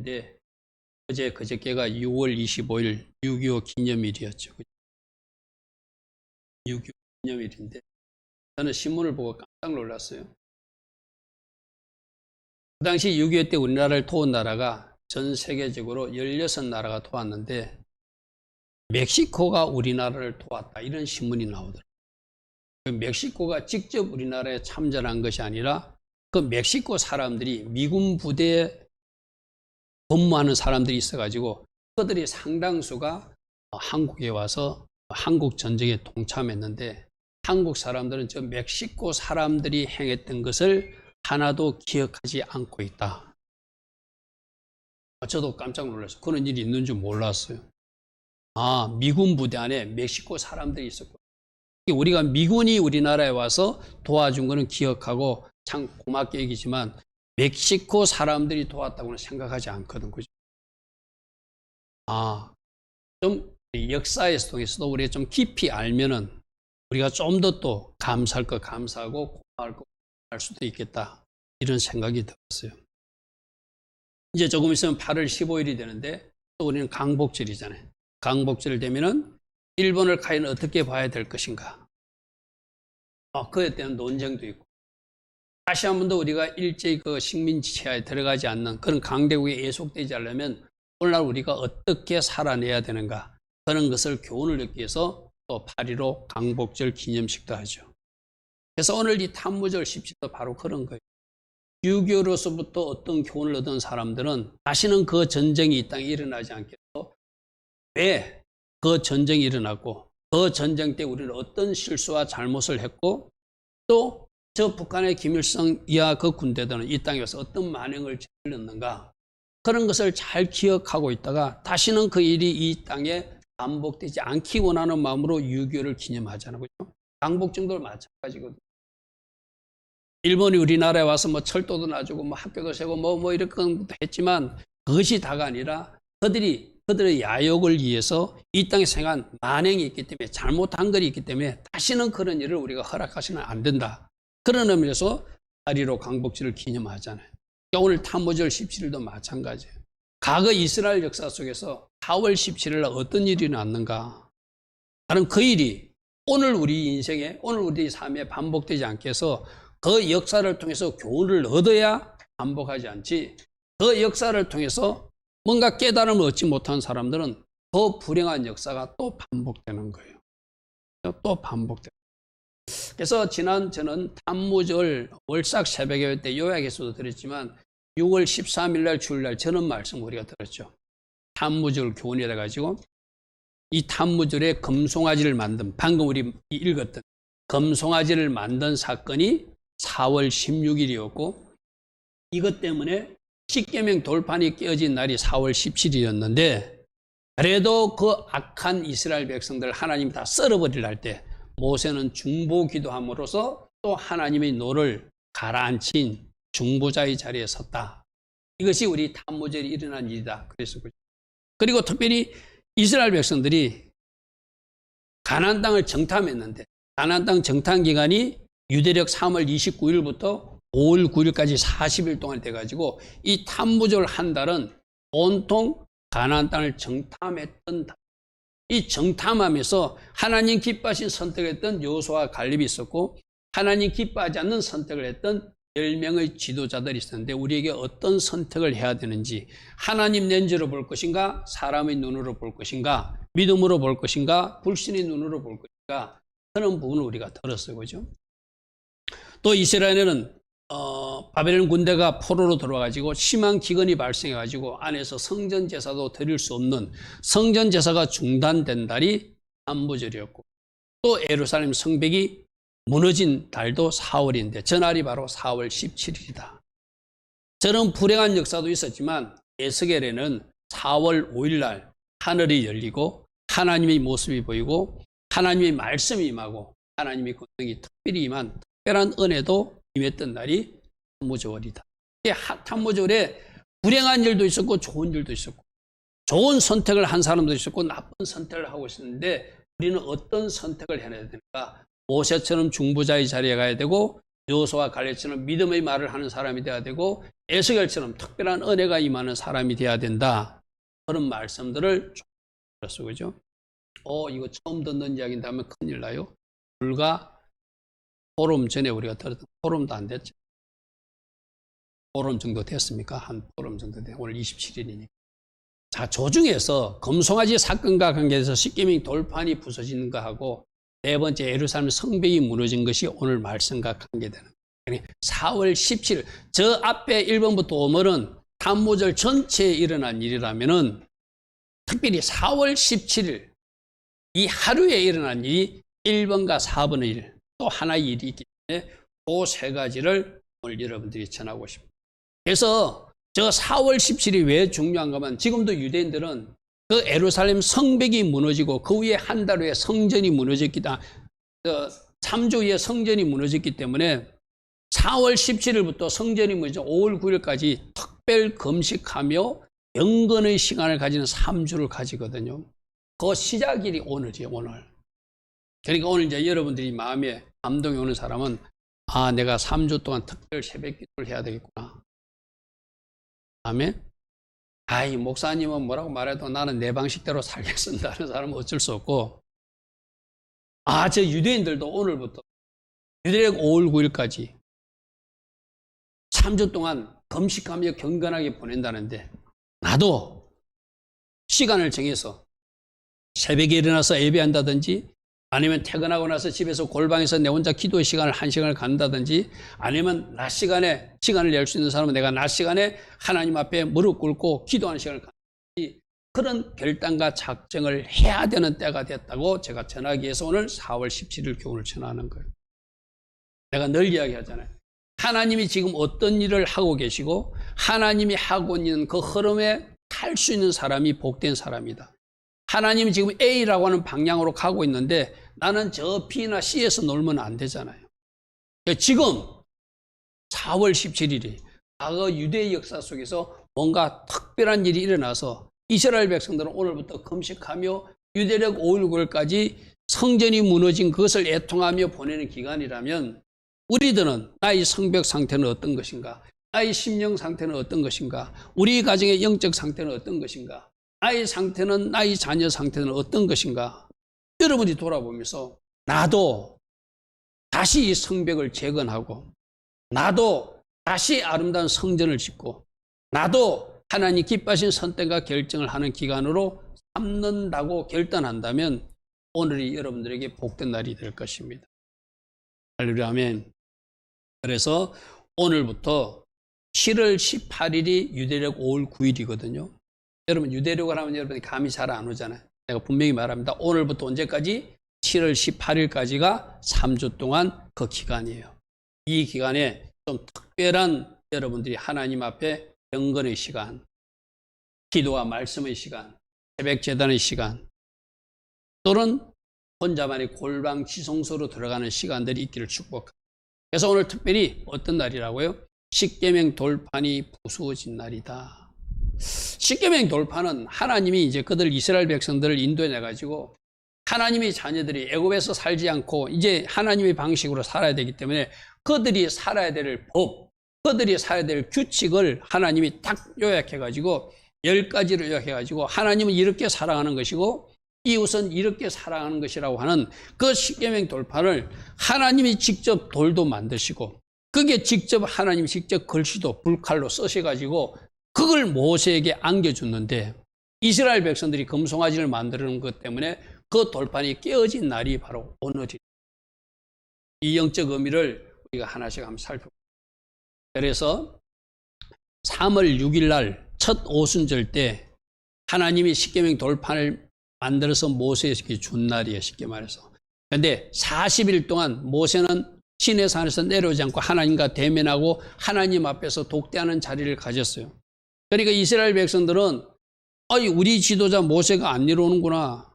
근데 그저께가 6월 25일 6.25 기념일이었죠. 6.25 기념일인데 저는 신문을 보고 깜짝 놀랐어요. 그 당시 6.25 때 우리나라를 도운 나라가 전 세계적으로 16나라가 도왔는데 멕시코가 우리나라를 도왔다 이런 신문이 나오더라고요. 멕시코가 직접 우리나라에 참전한 것이 아니라 그 멕시코 사람들이 미군 부대에 근무하는 사람들이 있어가지고 그들이 상당수가 한국에 와서 한국 전쟁에 동참했는데 한국 사람들은 저 멕시코 사람들이 행했던 것을 하나도 기억하지 않고 있다. 저도 깜짝 놀랐어요. 그런 일이 있는 줄 몰랐어요. 아, 미군 부대 안에 멕시코 사람들이 있었고 우리가 미군이 우리나라에 와서 도와준 거는 기억하고 참 고맙게 여기지만 멕시코 사람들이 도왔다고는 생각하지 않거든. 그죠? 아, 좀 역사에서 통해서도 우리가 좀 깊이 알면은 우리가 좀 더 또 감사할 거 감사하고 고마울 거 할 수도 있겠다. 이런 생각이 들었어요. 이제 조금 있으면 8월 15일이 되는데 또 우리는 강복절이잖아요. 강복절 되면은 일본을 과연 어떻게 봐야 될 것인가. 그에 대한 논쟁도 있고. 다시 한 번 더 우리가 일제히 그 식민지체에 들어가지 않는 그런 강대국에 예속되지 않으려면 오늘날 우리가 어떻게 살아내야 되는가. 그런 것을 교훈을 얻기 위해서 또 8.15 강복절 기념식도 하죠. 그래서 오늘 이 탄무절 17도 바로 그런 거예요. 6.25로서부터 어떤 교훈을 얻은 사람들은 다시는 그 전쟁이 이 땅에 일어나지 않게 해서 왜 그 전쟁이 일어났고 그 전쟁 때 우리는 어떤 실수와 잘못을 했고 또 저 북한의 김일성 이하 그 군대들은 이 땅에 와서 어떤 만행을 저질렀는가 그런 것을 잘 기억하고 있다가 다시는 그 일이 이 땅에 반복되지 않기 원하는 마음으로 6.25를 기념하잖아요. 그렇죠? 강복절도 마찬가지거든요. 일본이 우리나라에 와서 뭐 철도도 놔주고 뭐 학교도 세고 뭐 이렇게 했지만 그것이 다가 아니라 그들의 야욕을 위해서 이 땅에 생한 만행이 있기 때문에 잘못한 것이 있기 때문에 다시는 그런 일을 우리가 허락하시면 안 된다. 그런 의미에서 8.15 강복절을 기념하잖아요. 그러니까 오늘 탄무절 17일도 마찬가지예요. 과거 이스라엘 역사 속에서 4월 17일 날 어떤 일이 났는가? 나는 그 일이 오늘 우리 인생에 오늘 우리 삶에 반복되지 않게 해서 그 역사를 통해서 교훈을 얻어야 반복하지 않지 그 역사를 통해서 뭔가 깨달음을 얻지 못한 사람들은 더 불행한 역사가 또 반복되는 거예요. 또 반복돼요. 그래서 저는 탄무절 월삭 새벽예배 때 요약에서도 드렸지만 6월 13일 날 주일날 저는 말씀 우리가 들었죠. 탄무절 교훈이라 가지고 이 탄무절에 금송아지를 만든 방금 우리 읽었던 금송아지를 만든 사건이 4월 16일이었고 이것 때문에 십계명 돌판이 깨어진 날이 4월 17일이었는데 그래도 그 악한 이스라엘 백성들 하나님이 다 썰어버리려 할 때 모세는 중보 기도함으로써 또 하나님의 노를 가라앉힌 중보자의 자리에 섰다. 이것이 우리 탄무절이 일어난 일이다. 그리고 특별히 이스라엘 백성들이 가나안 땅을 정탐했는데 가나안 땅 정탐 기간이 유대력 3월 29일부터 5월 9일까지 40일 동안 돼가지고 이 탄무절 한 달은 온통 가나안 땅을 정탐했던 달. 이 정탐하면서 하나님 기뻐하신 선택을 했던 여호수아와 갈렙이 있었고 하나님 기뻐하지 않는 선택을 했던 10명의 지도자들이 있었는데 우리에게 어떤 선택을 해야 되는지 하나님 렌즈로 볼 것인가 사람의 눈으로 볼 것인가 믿음으로 볼 것인가 불신의 눈으로 볼 것인가 그런 부분을 우리가 들었어요. 그죠? 또 이스라엘에는 바벨론 군대가 포로로 들어와가지고 심한 기근이 발생해가지고 안에서 성전 제사도 드릴 수 없는 성전 제사가 중단된 달이 탄무절이었고 또 예루살렘 성벽이 무너진 달도 4월인데 전날이 바로 4월 17일이다. 저런 불행한 역사도 있었지만 에스겔에는 4월 5일 날 하늘이 열리고 하나님의 모습이 보이고 하나님의 말씀이 임하고 하나님의 권능이 특별히 임한 특별한 은혜도 임했던 날이 탄무절이다. 탄무절에 불행한 일도 있었고 좋은 일도 있었고 좋은 선택을 한 사람도 있었고 나쁜 선택을 하고 있었는데 우리는 어떤 선택을 해야 되는가? 모세처럼 중보자의 자리에 가야 되고 여호수아 갈렙처럼 믿음의 말을 하는 사람이 되어야 되고 에스겔처럼 특별한 은혜가 임하는 사람이 되어야 된다. 그런 말씀들을 들었어요. 그죠? 이거 처음 듣는 이야기인데 하면 큰일 나요. 불과 포럼 전에 우리가 들었던 포럼도 안 됐죠. 포럼 정도 됐습니까? 한 포럼 정도 됐. 오늘 27일이니까. 자, 조중에서 금송아지 사건과 관계해서 십계명 돌판이 부서지는 것하고 네 번째 예루살렘 성벽이 무너진 것이 오늘 말씀과 관계되는 거예요. 4월 17일 저 앞에 1번부터 5번은 탄무절 전체에 일어난 일이라면은 특별히 4월 17일 이 하루에 일어난 일이 1번과 4번의 일, 또 하나의 일이 있기 때문에 그 세 가지를 오늘 여러분들이 전하고 싶습니다. 그래서 저 4월 17일이 왜 중요한가 하면 지금도 유대인들은 그 예루살렘 성벽이 무너지고 그 위에 한 달 후에 성전이 무너졌기 때문에 3주 후에 성전이 무너졌기 때문에 4월 17일부터 성전이 무너져 5월 9일까지 특별 금식하며 영건의 시간을 가지는 3주를 가지거든요. 그 시작일이 오늘이에요. 오늘. 그러니까 오늘 이제 여러분들이 마음에 감동이 오는 사람은 내가 3주 동안 특별 새벽 기도를 해야 되겠구나. 아멘. 이 목사님은 뭐라고 말해도 나는 내 방식대로 살겠습니다 하는 사람은 어쩔 수 없고, 저 유대인들도 오늘부터 유대력 5월 9일까지 3주 동안 금식하며 경건하게 보낸다는데, 나도 시간을 정해서 새벽에 일어나서 예배한다든지, 아니면 퇴근하고 나서 집에서 골방에서 내 혼자 기도의 시간을 1시간을 갖는다든지, 아니면 낮 시간에 시간을 낼 수 있는 사람은 내가 낮 시간에 하나님 앞에 무릎 꿇고 기도하는 시간을 갖는다든지, 그런 결단과 작정을 해야 되는 때가 됐다고 제가 전하기 위해서 오늘 4월 17일 교훈을 전하는 거예요. 내가 늘 이야기하잖아요. 하나님이 지금 어떤 일을 하고 계시고 하나님이 하고 있는 그 흐름에 탈 수 있는 사람이 복된 사람이다. 하나님이 지금 A라고 하는 방향으로 가고 있는데 나는 저 B나 C에서 놀면 안 되잖아요. 지금 4월 17일이 과거 유대의 역사 속에서 뭔가 특별한 일이 일어나서 이스라엘 백성들은 오늘부터 금식하며 유대력 5월 9일까지 성전이 무너진 그것을 애통하며 보내는 기간이라면, 우리들은 나의 성벽 상태는 어떤 것인가? 나의 심령 상태는 어떤 것인가? 우리 가정의 영적 상태는 어떤 것인가? 나의 상태는, 나의 자녀 상태는 어떤 것인가? 여러분이 돌아보면서 나도 다시 이 성벽을 재건하고, 나도 다시 아름다운 성전을 짓고, 나도 하나님 기뻐하신 선택과 결정을 하는 기간으로 삼는다고 결단한다면 오늘이 여러분들에게 복된 날이 될 것입니다. 할렐루야, 아멘. 그래서 오늘부터 7월 18일이 유대력 5월 9일이거든요. 여러분, 유대력을 하면 여러분이 감이 잘 안 오잖아요. 내가 분명히 말합니다. 오늘부터 언제까지? 7월 18일까지가 3주 동안 그 기간이에요. 이 기간에 좀 특별한 여러분들이 하나님 앞에 경건의 시간, 기도와 말씀의 시간, 새벽 제단의 시간, 또는 혼자만의 골방 지성소로 들어가는 시간들이 있기를 축복합니다. 그래서 오늘 특별히 어떤 날이라고요? 십계명 돌판이 부수어진 날이다. 십계명 돌판은 하나님이 이제 그들 이스라엘 백성들을 인도해 가지고 하나님의 자녀들이 애굽에서 살지 않고 이제 하나님의 방식으로 살아야 되기 때문에 그들이 살아야 될 법, 그들이 살아야 될 규칙을 하나님이 딱 요약해 가지고 10가지를 요약해 가지고 하나님은 이렇게 사랑하는 것이고 이웃은 이렇게 사랑하는 것이라고 하는 그 십계명 돌판을 하나님이 직접 돌도 만드시고, 그게 직접 하나님이 직접 글씨도 불칼로 쓰셔가지고 그걸 모세에게 안겨줬는데, 이스라엘 백성들이 금송아지를 만드는 것 때문에 그 돌판이 깨어진 날이 바로 오늘이에요. 이 영적 의미를 우리가 하나씩 한번 살펴볼게요. 그래서 3월 6일 날 첫 오순절 때 하나님이 십계명 돌판을 만들어서 모세에게 준 날이에요. 쉽게 말해서. 그런데 40일 동안 모세는 시내산에서 내려오지 않고 하나님과 대면하고 하나님 앞에서 독대하는 자리를 가졌어요. 그러니까 이스라엘 백성들은 우리 지도자 모세가 안 내려오는구나,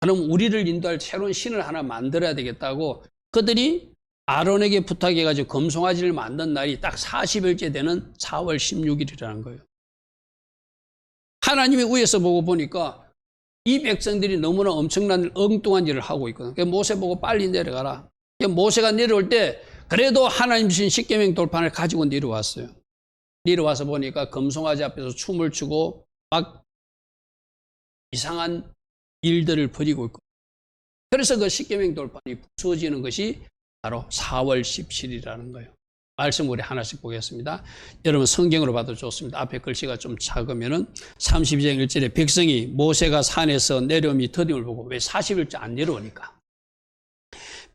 그럼 우리를 인도할 새로운 신을 하나 만들어야 되겠다고 그들이 아론에게 부탁해가지고 금송아지를 만든 날이 딱 40일째 되는 4월 16일이라는 거예요. 하나님이 위에서 보고 보니까 이 백성들이 너무나 엄청난 엉뚱한 일을 하고 있거든. 그래서 모세 보고 빨리 내려가라. 모세가 내려올 때 그래도 하나님 주신 십계명 돌판을 가지고 내려왔어요. 내려와서 보니까 금송아지 앞에서 춤을 추고 막 이상한 일들을 벌이고 있고, 그래서 그 십계명 돌판이 부서지는 것이 바로 4월 17일이라는 거예요. 말씀 우리 하나씩 보겠습니다. 여러분 성경으로 봐도 좋습니다. 앞에 글씨가 좀 작으면은 32장 1절에 백성이 모세가 산에서 내려오니 더딤을 보고, 왜 40일째 안 내려오니까,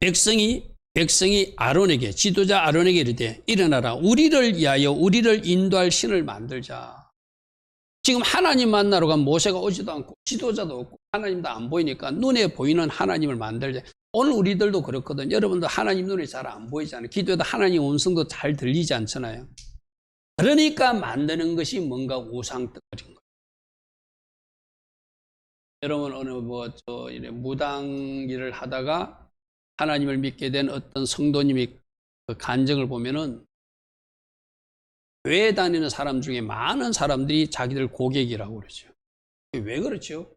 백성이 아론에게, 지도자 아론에게 이르되 일어나라, 우리를 위하여 우리를 인도할 신을 만들자. 지금 하나님 만나러 간 모세가 오지도 않고 지도자도 없고 하나님도 안 보이니까 눈에 보이는 하나님을 만들자. 오늘 우리들도 그렇거든요. 여러분도 하나님 눈에 잘 안 보이잖아요. 기도에도 하나님 음성도 잘 들리지 않잖아요. 그러니까 만드는 것이 뭔가 우상덩어리인 거예요. 여러분 어느 무당 일을 하다가 하나님을 믿게 된 어떤 성도님이 그 간증을 보면은, 교회 다니는 사람 중에 많은 사람들이 자기들 고객이라고 그러죠. 왜 그렇죠?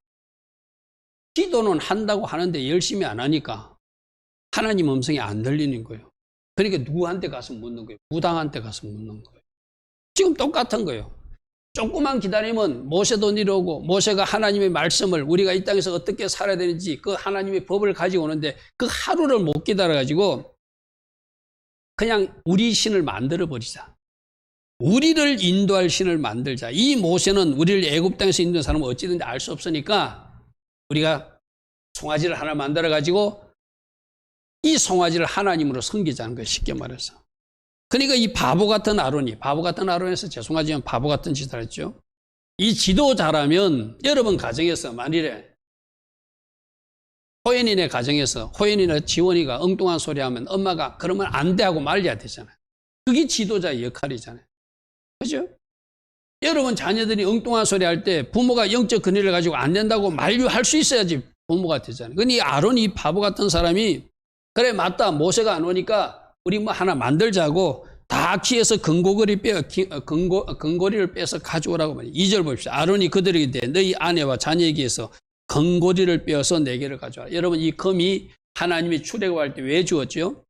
기도는 한다고 하는데 열심히 안 하니까 하나님 음성이 안 들리는 거예요. 그러니까 누구한테 가서 묻는 거예요? 무당한테 가서 묻는 거예요. 지금 똑같은 거예요. 조금만 기다리면 모세도 내려오고, 모세가 하나님의 말씀을 우리가 이 땅에서 어떻게 살아야 되는지 그 하나님의 법을 가지고 오는데, 그 하루를 못 기다려가지고 그냥 우리 신을 만들어 버리자. 우리를 인도할 신을 만들자. 이 모세는 우리를 애굽 땅에서 인도한 사람은 어찌든지 알 수 없으니까 우리가 송아지를 하나 만들어 가지고 이 송아지를 하나님으로 섬기자는 거예요. 쉽게 말해서. 그러니까 이 바보 같은 아론에서 죄송하지만 바보 같은 짓을 했죠. 이 지도자라면 여러분 가정에서 만일에 호연이네 가정에서 호연이나 지원이가 엉뚱한 소리 하면 엄마가 그러면 안 돼 하고 말려야 되잖아요. 그게 지도자의 역할이잖아요. 그죠? 여러분 자녀들이 엉뚱한 소리 할 때 부모가 영적 근위를 가지고 안 된다고 만류할 수 있어야지 부모가 되잖아요. 근데 이 아론이 바보 같은 사람이, 그래 맞다, 모세가 안 오니까 우리 뭐 하나 만들자고 다 키에서 금고리를 빼서 가져오라고 말이에요. 2절 봅시다. 아론이 그들에게 대해 너희 아내와 자녀에게서 금고리를 빼어서 4개를 가져와라. 여러분 이 금이 하나님이 출애굽할 때 왜 주었죠?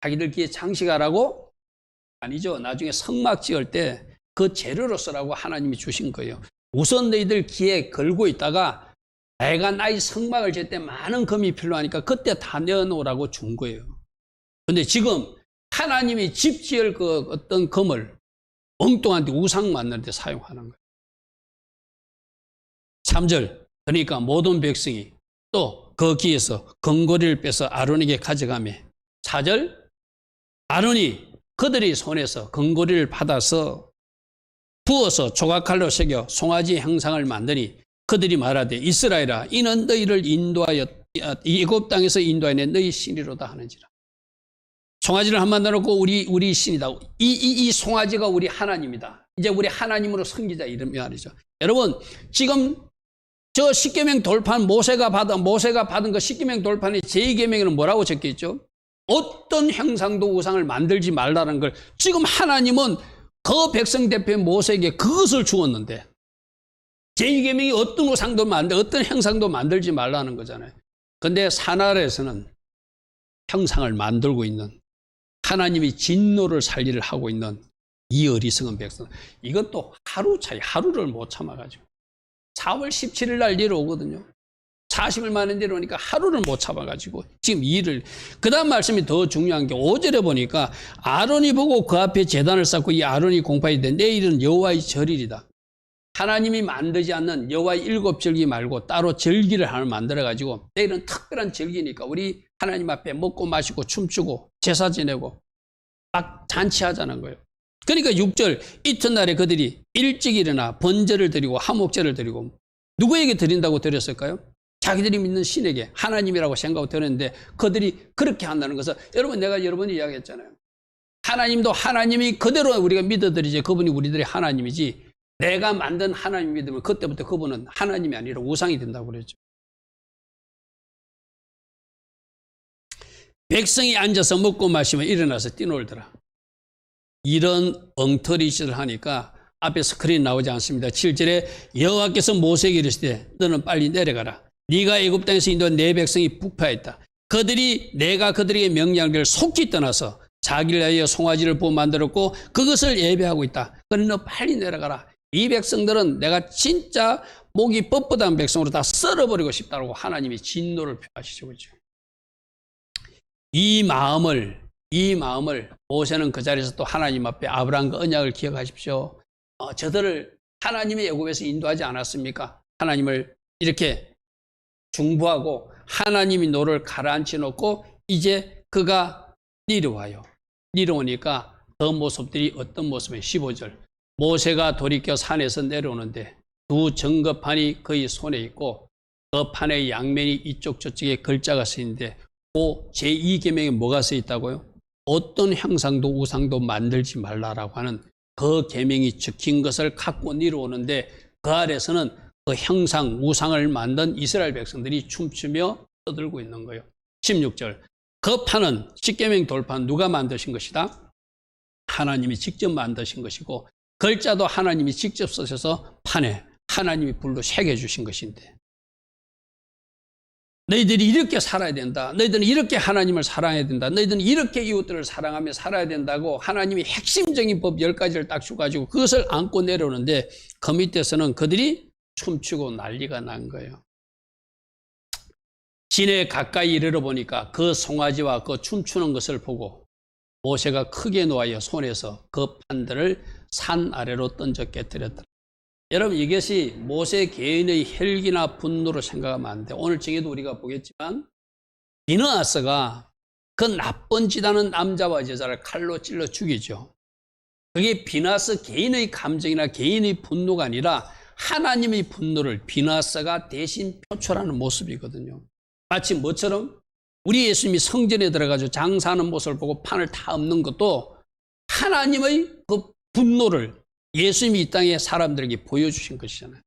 자기들 귀에 장식하라고? 아니죠. 나중에 성막 지을 때 그 재료로 쓰라고 하나님이 주신 거예요. 우선 너희들 귀에 걸고 있다가 내가 나의 성막을 지을 때 많은 금이 필요하니까 그때 다 내어놓으라고 준 거예요. 근데 지금 하나님이 집 지을 그 어떤 금을 엉뚱한 데 우상 만들 때 사용하는 거예요. 3절, 그러니까 모든 백성이 또 그 귀에서 금고리를 빼서 아론에게 가져가며, 4절, 아론이 그들의 손에서 금고리를 받아서 부어서 조각칼로 새겨 송아지 형상을 만드니 그들이 말하되 이스라엘아, 이는 너희를 인도하여 애굽 땅에서 인도하여 너희 신이로다 하는지라. 송아지를 한 만들어 놓고 우리 신이다. 이 송아지가 우리 하나님이다. 이제 우리 하나님으로 섬기자, 이런 말이죠. 여러분 지금 저 십계명 돌판 모세가 받은 그 십계명 돌판의 제2계명에는 뭐라고 적혀 있죠? 어떤 형상도 우상을 만들지 말라는 걸 지금 하나님은 그 백성 대표 모세에게 그것을 주었는데, 제2계명이 어떤 우상도 어떤 형상도 만들지 말라는 거잖아요. 근데 사나라에서는 형상을 만들고 있는, 하나님이 진노를 살리를 하고 있는 이 어리석은 백성, 이것도 하루 차이, 하루를 못 참아가지고 4월 17일 날 내려오거든요. 40일 만에 내려오니까 하루를 못 참아가지고 지금 이 일을, 그 다음 말씀이 더 중요한 게 5절에 보니까 아론이 보고 그 앞에 제단을 쌓고 이 아론이 공파이되 내일은 여호와의 절일이다. 하나님이 만들지 않는 여호와의 7절기 말고 따로 절기를 하나 만들어가지고 내일은 특별한 절기니까 우리 하나님 앞에 먹고 마시고 춤추고 제사 지내고 막 잔치하자는 거예요. 그러니까 6절, 이튿날에 그들이 일찍 일어나 번제를 드리고 화목제를 드리고, 누구에게 드린다고 드렸을까요? 자기들이 믿는 신에게, 하나님이라고 생각하고 드렸는데 그들이 그렇게 한다는 것은, 여러분 내가 여러 번 이야기했잖아요. 하나님도 하나님이 그대로 우리가 믿어드리지 그분이 우리들의 하나님이지, 내가 만든 하나님 믿으면 그때부터 그분은 하나님이 아니라 우상이 된다고 그랬죠. 백성이 앉아서 먹고 마시면 일어나서 뛰놀더라. 이런 엉터리 짓을 하니까 앞에 스크린 나오지 않습니다. 7절에 여호와께서 모세에게 이르시되 너는 빨리 내려가라. 네가 애굽 땅에서 인도한 내 백성이 부패했다. 그들이 내가 그들에게 명령을 속히 떠나서 자기를 위하여 송아지를 부어 만들었고 그것을 예배하고 있다. 그러니 너 빨리 내려가라. 이 백성들은 내가 진짜 목이 뻣뻣한 백성으로 다 썰어버리고 싶다고 하나님이 진노를 표하시죠. 그렇죠? 이 마음을 모세는 그 자리에서 또 하나님 앞에 아브라함과 언약을 기억하십시오. 저들을 하나님의 애굽에서 인도하지 않았습니까? 하나님을 이렇게 중보하고 하나님이 너를 가라앉혀 놓고 이제 그가 내려와요. 내려오니까 그 모습들이 어떤 모습이에요? 15절. 모세가 돌이켜 산에서 내려오는데 두 정거판이 그의 손에 있고 그 판의 양면이 이쪽 저쪽에 글자가 쓰이는데 그 제2계명에 뭐가 써 있다고요? 어떤 형상도 우상도 만들지 말라라고 하는 그 계명이 적힌 것을 갖고 내려오는데 그 아래서는 그 형상 우상을 만든 이스라엘 백성들이 춤추며 떠들고 있는 거예요. 16절. 그 판은 십계명 돌판 누가 만드신 것이다? 하나님이 직접 만드신 것이고 글자도 하나님이 직접 쓰셔서 판에 하나님이 불로 새겨 주신 것인데 너희들이 이렇게 살아야 된다. 너희들은 이렇게 하나님을 사랑해야 된다. 너희들은 이렇게 이웃들을 사랑하며 살아야 된다고 하나님이 핵심적인 법 10가지를 딱 주가지고 그것을 안고 내려오는데 그 밑에서는 그들이 춤추고 난리가 난 거예요. 진에 가까이 이르러 보니까 그 송아지와 그 춤추는 것을 보고 모세가 크게 노하여 손에서 그 판들을 산 아래로 던져 깨뜨렸더라. 여러분 이것이 모세 개인의 혈기나 분노로 생각하면 안 돼. 오늘 정에도 우리가 보겠지만 비느하스가 그 나쁜 짓하는 남자와 여자를 칼로 찔러 죽이죠. 그게 비느하스 개인의 감정이나 개인의 분노가 아니라 하나님의 분노를 비느하스가 대신 표출하는 모습이거든요. 마치 뭐처럼 우리 예수님이 성전에 들어가서 장사하는 모습을 보고 판을 다 엎는 것도 하나님의 그 분노를 예수님이 이 땅에 사람들에게 보여주신 것이잖아요.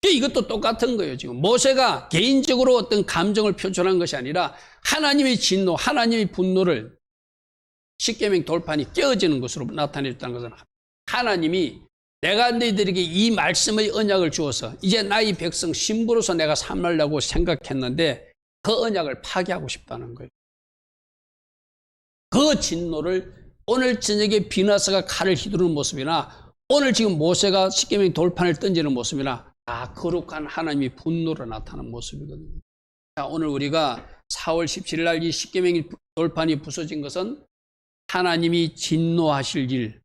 이것도 똑같은 거예요. 지금 모세가 개인적으로 어떤 감정을 표출한 것이 아니라 하나님의 진노, 하나님의 분노를 십계명 돌판이 깨어지는 것으로 나타냈다는 것은 하나님이 내가 너희들에게 이 말씀의 언약을 주어서 이제 나의 백성 신부로서 내가 삼으려고 생각했는데 그 언약을 파괴하고 싶다는 거예요. 그 진노를 오늘 저녁에 비느하스가 칼을 휘두르는 모습이나 오늘 지금 모세가 십계명 돌판을 던지는 모습이나 다 거룩한 하나님의 분노로 나타나는 모습이거든요. 자, 오늘 우리가 4월 17일 날 이 십계명 돌판이 부서진 것은 하나님이 진노하실 일,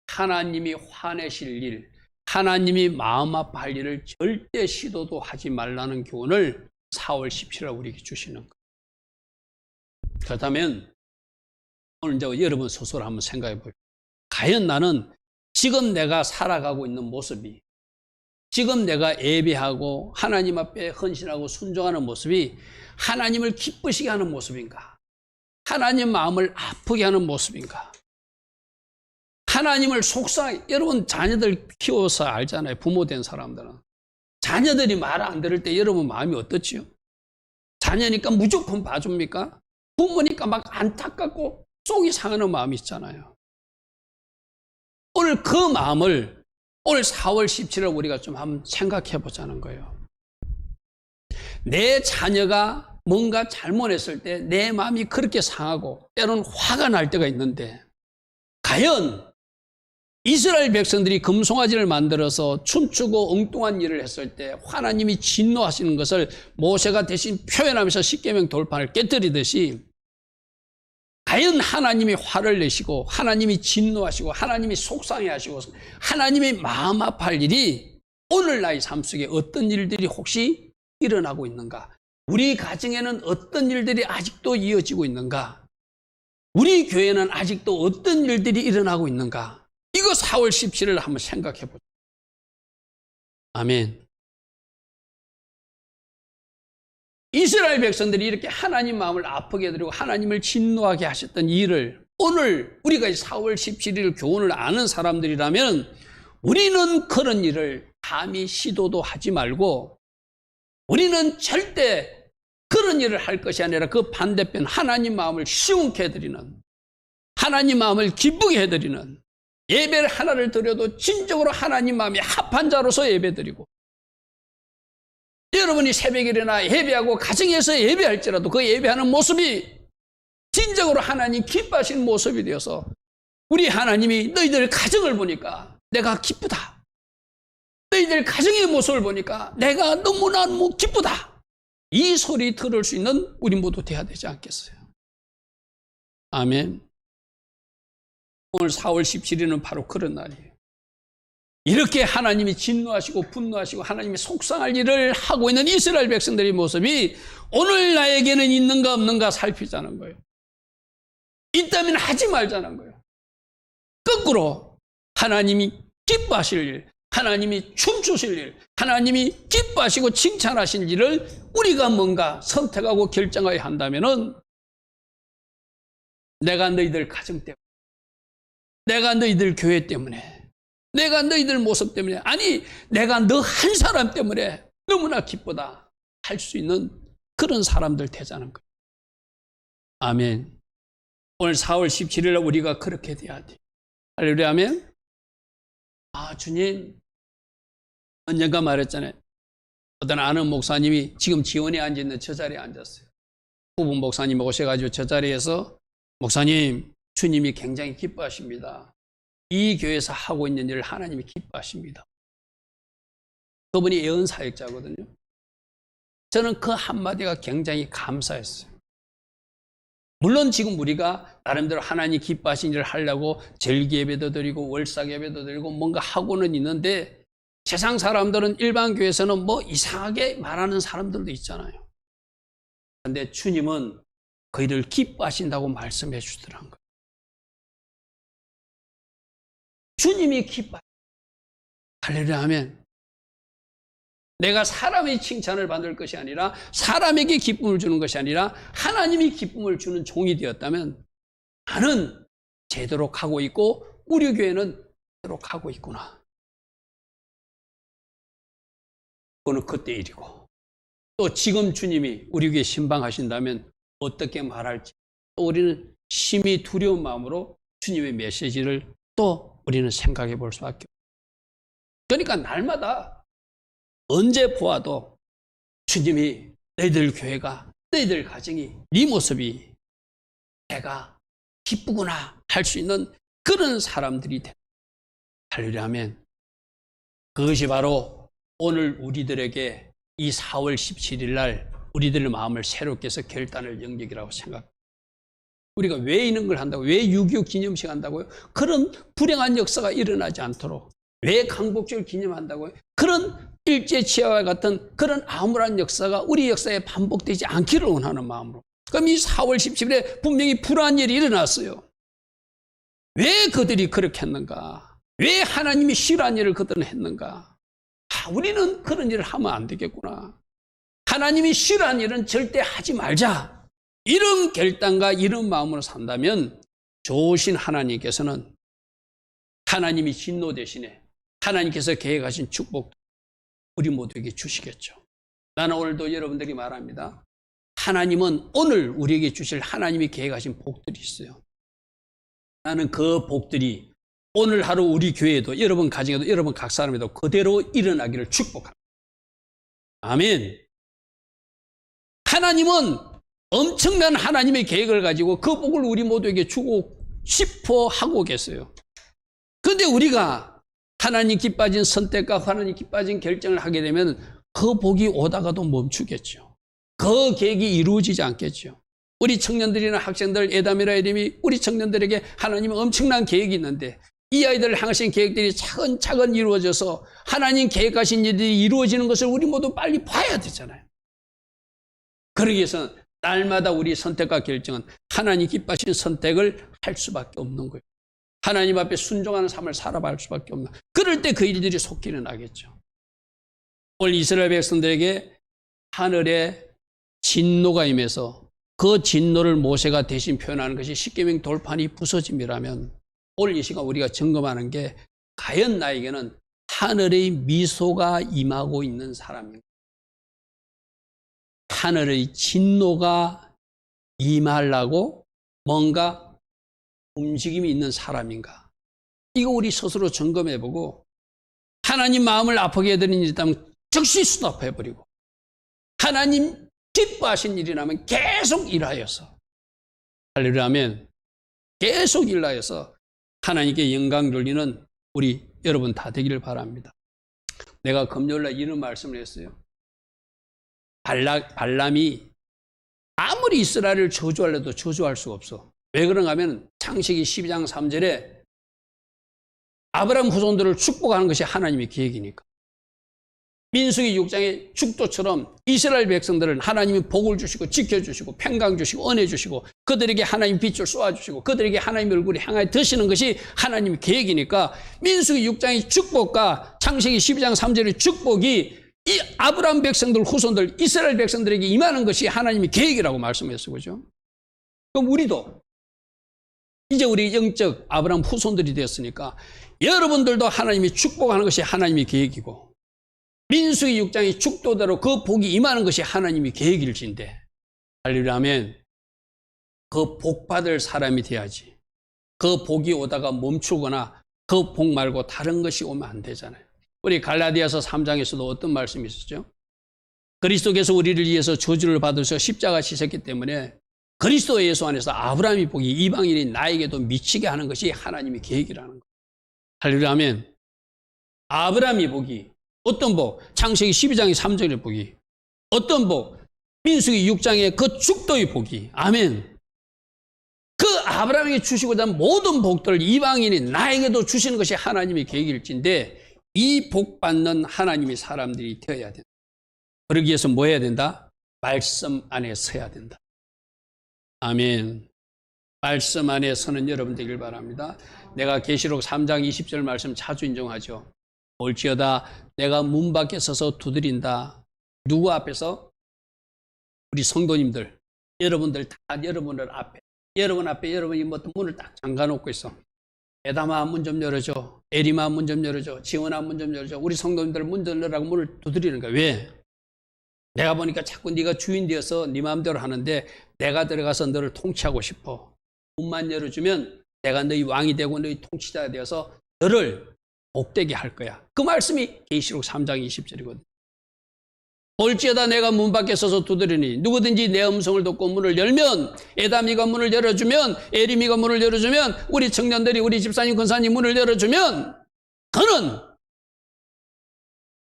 하나님이 화내실 일, 하나님이 마음 아파할 일을 절대 시도도 하지 말라는 교훈을 4월 17일 우리에게 주시는 거예요. 그렇다면 오늘 이제 여러분 스스로 한번 생각해 보세요. 과연 나는 지금 내가 살아가고 있는 모습이, 지금 내가 예배하고 하나님 앞에 헌신하고 순종하는 모습이 하나님을 기쁘시게 하는 모습인가? 하나님 마음을 아프게 하는 모습인가? 하나님을 속상하게, 여러분 자녀들 키워서 알잖아요. 부모 된 사람들은. 자녀들이 말 안 들을 때 여러분 마음이 어떻지요? 자녀니까 무조건 봐줍니까? 부모니까 막 안타깝고 속이 상하는 마음이 있잖아요. 오늘 그 마음을 오늘 4월 17일 우리가 좀 한번 생각해 보자는 거예요. 내 자녀가 뭔가 잘못했을 때 내 마음이 그렇게 상하고 때로는 화가 날 때가 있는데 과연 이스라엘 백성들이 금송아지를 만들어서 춤추고 엉뚱한 일을 했을 때 하나님이 진노하시는 것을 모세가 대신 표현하면서 십계명 돌판을 깨뜨리듯이 과연 하나님이 화를 내시고 하나님이 진노하시고 하나님이 속상해하시고 하나님이 마음 아파할 일이 오늘 나의 삶 속에 어떤 일들이 혹시 일어나고 있는가? 우리 가정에는 어떤 일들이 아직도 이어지고 있는가? 우리 교회는 아직도 어떤 일들이 일어나고 있는가? 이거 4월 17일 한번 생각해 보죠. 아멘. 이스라엘 백성들이 이렇게 하나님 마음을 아프게 해드리고 하나님을 진노하게 하셨던 일을 오늘 우리가 4월 17일 교훈을 아는 사람들이라면 우리는 그런 일을 감히 시도도 하지 말고 우리는 절대 그런 일을 할 것이 아니라 그 반대편 하나님 마음을 시원케 해드리는 하나님 마음을 기쁘게 해드리는 예배를 하나를 드려도 진정으로 하나님 마음이 합한 자로서 예배드리고 여러분이 새벽에 일어나 예배하고 가정에서 예배할지라도 그 예배하는 모습이 진정으로 하나님 기뻐하시는 모습이 되어서 우리 하나님이 너희들 가정을 보니까 내가 기쁘다. 너희들 가정의 모습을 보니까 내가 너무나 기쁘다. 이 소리 들을 수 있는 우리 모두 돼야 되지 않겠어요? 아멘. 오늘 4월 17일은 바로 그런 날이에요. 이렇게 하나님이 진노하시고 분노하시고 하나님이 속상할 일을 하고 있는 이스라엘 백성들의 모습이 오늘 나에게는 있는가 없는가 살피자는 거예요. 있다면 하지 말자는 거예요. 거꾸로 하나님이 기뻐하실 일, 하나님이 춤추실 일, 하나님이 기뻐하시고 칭찬하신 일을 우리가 뭔가 선택하고 결정하여 한다면은 내가 너희들 가정 때문에, 내가 너희들 교회 때문에, 내가 너희들 모습 때문에, 아니 내가 너 한 사람 때문에 너무나 기쁘다 할 수 있는 그런 사람들 되자는 거예요. 아멘. 오늘 4월 17일 날 우리가 그렇게 돼야 돼. 할렐루야. 아멘. 아, 주님, 언젠가 말했잖아요. 어떤 아는 목사님이 지금 지원에 앉아있는 저 자리에 앉았어요. 부분 목사님 오셔가지고 저 자리에서 목사님, 주님이 굉장히 기뻐하십니다. 이 교회에서 하고 있는 일을 하나님이 기뻐하십니다. 그분이 예언사역자거든요. 저는 그 한마디가 굉장히 감사했어요. 물론 지금 우리가 나름대로 하나님 기뻐하신 일을 하려고 절기예배도 드리고 월삭예배도 드리고 뭔가 하고는 있는데 세상 사람들은 일반 교회에서는 뭐 이상하게 말하는 사람들도 있잖아요. 그런데 주님은 그 일을 기뻐하신다고 말씀해 주더라는 거예요. 주님이 기뻐. 할렐루야. 아멘. 내가 사람의 칭찬을 받을 것이 아니라 사람에게 기쁨을 주는 것이 아니라 하나님이 기쁨을 주는 종이 되었다면 나는 제대로 가고 있고 우리 교회는 제대로 가고 있구나. 그거는 그때 일이고 또 지금 주님이 우리 교회 신방하신다면 어떻게 말할지 또 우리는 심히 두려운 마음으로 주님의 메시지를 또 우리는 생각해 볼 수밖에 없어요. 그러니까 날마다 언제 보아도 주님이 너희들 교회가 너희들 가정이 네 모습이 내가 기쁘구나 할 수 있는 그런 사람들이 되려 하면 그것이 바로 오늘 우리들에게 이 4월 17일 날 우리들의 마음을 새롭게 해서 결단을 영역이라고 생각합니다. 우리가 왜 이런 걸 한다고? 왜 6.25 기념식 한다고요? 그런 불행한 역사가 일어나지 않도록. 왜 강복절 기념한다고요? 그런 일제치하와 같은 그런 암울한 역사가 우리 역사에 반복되지 않기를 원하는 마음으로. 그럼 이 4월 17일에 분명히 불안한 일이 일어났어요. 왜 그들이 그렇게 했는가? 왜 하나님이 싫어한 일을 그들은 했는가? 아, 우리는 그런 일을 하면 안 되겠구나. 하나님이 싫어한 일은 절대 하지 말자. 이런 결단과 이런 마음으로 산다면 좋으신 하나님께서는 하나님이 진노 대신에 하나님께서 계획하신 축복 우리 모두에게 주시겠죠. 나는 오늘도 여러분들이 말합니다. 하나님은 오늘 우리에게 주실 하나님이 계획하신 복들이 있어요. 나는 그 복들이 오늘 하루 우리 교회에도 여러분 가정에도 여러분 각 사람에도 그대로 일어나기를 축복합니다. 아멘. 하나님은 엄청난 하나님의 계획을 가지고 그 복을 우리 모두에게 주고 싶어 하고 계세요. 그런데 우리가 하나님 기뻐진 선택과 하나님 기뻐진 결정을 하게 되면 그 복이 오다가도 멈추겠죠. 그 계획이 이루어지지 않겠죠. 우리 청년들이나 학생들, 에담이라 에림이 우리 청년들에게 하나님은 엄청난 계획이 있는데 이 아이들을 향하신 계획들이 차근차근 이루어져서 하나님 계획하신 일들이 이루어지는 것을 우리 모두 빨리 봐야 되잖아요. 그러기 위해서는 날마다 우리 선택과 결정은 하나님 기뻐하신 선택을 할 수밖에 없는 거예요. 하나님 앞에 순종하는 삶을 살아갈 수밖에 없는. 그럴 때 그 일들이 속히 일어나겠죠. 오늘 이스라엘 백성들에게 하늘에 진노가 임해서 그 진노를 모세가 대신 표현하는 것이 십계명 돌판이 부서짐이라면 오늘 이 시간 우리가 점검하는 게 과연 나에게는 하늘의 미소가 임하고 있는 사람인가? 하늘의 진노가 임하려고 뭔가 움직임이 있는 사람인가? 이거 우리 스스로 점검해보고 하나님 마음을 아프게 해드린 일이 있다면 즉시 스톱해버리고 하나님 기뻐하신 일이라면 계속 일하여서 할렐루야 하면 계속 일하여서 하나님께 영광 돌리는 우리 여러분 다 되기를 바랍니다. 내가 금요일날 이런 말씀을 했어요. 발람이 아무리 이스라엘을 저주하려도 저주할 수가 없어. 왜 그런가 하면 창세기 12장 3절에 아브라함 후손들을 축복하는 것이 하나님의 계획이니까. 민수기 6장의 축도처럼 이스라엘 백성들은 하나님이 복을 주시고 지켜주시고 평강 주시고 은혜 주시고 그들에게 하나님 빛을 쏘아주시고 그들에게 하나님의 얼굴을 향하여 드시는 것이 하나님의 계획이니까 민수기 6장의 축복과 창세기 12장 3절의 축복이 이 아브라함 백성들 후손들 이스라엘 백성들에게 임하는 것이 하나님의 계획이라고 말씀했어요. 그죠? 그럼 우리도 이제 우리 영적 아브라함 후손들이 되었으니까 여러분들도 하나님이 축복하는 것이 하나님의 계획이고 민수기 6장의 축도대로 그 복이 임하는 것이 하나님의 계획일진데 할렐루야 하면 그 복 받을 사람이 돼야지. 그 복이 오다가 멈추거나 그 복 말고 다른 것이 오면 안 되잖아요. 우리 갈라디아서 3장에서도 어떤 말씀이 있었죠? 그리스도께서 우리를 위해서 저주를 받으셔 십자가 지셨기 때문에 그리스도 예수 안에서 아브라함의 복이 이방인인 나에게도 미치게 하는 것이 하나님의 계획이라는 거예요. 할렐루야 하면 아브라함의 복이 어떤 복? 창세기 12장의 3절의 복이 어떤 복? 민수기 6장의 그 축도의 복이 아멘. 그 아브라함에게 주시고자 한 모든 복들을 이방인인 나에게도 주시는 것이 하나님의 계획일진데 이 복 받는 하나님의 사람들이 되어야 된다. 그러기 위해서 뭐 해야 된다? 말씀 안에 서야 된다. 아멘. 말씀 안에 서는 여러분 되길 바랍니다. 내가 계시록 3장 20절 말씀 자주 인정하죠. 올지어다 내가 문 밖에 서서 두드린다. 누구 앞에서? 우리 성도님들, 여러분들 다 여러분들 앞에, 여러분 앞에 여러분이 뭐 문을 딱 잠가놓고 있어. 에다마 문 좀 열어줘. 에리마 문 좀 열어줘. 지원아 문 좀 열어줘. 우리 성도님들 문 열라고 문을 두드리는 거야. 왜? 내가 보니까 자꾸 네가 주인 되어서 네 마음대로 하는데 내가 들어가서 너를 통치하고 싶어. 문만 열어주면 내가 너희 왕이 되고 너희 통치자가 되어서 너를 복되게 할 거야. 그 말씀이 계시록 3장 20절이거든. 올지어다 내가 문 밖에 서서 두드리니 누구든지 내 음성을 듣고 문을 열면 에다미가 문을 열어주면 에리미가 문을 열어주면 우리 청년들이 우리 집사님 권사님 문을 열어주면 그는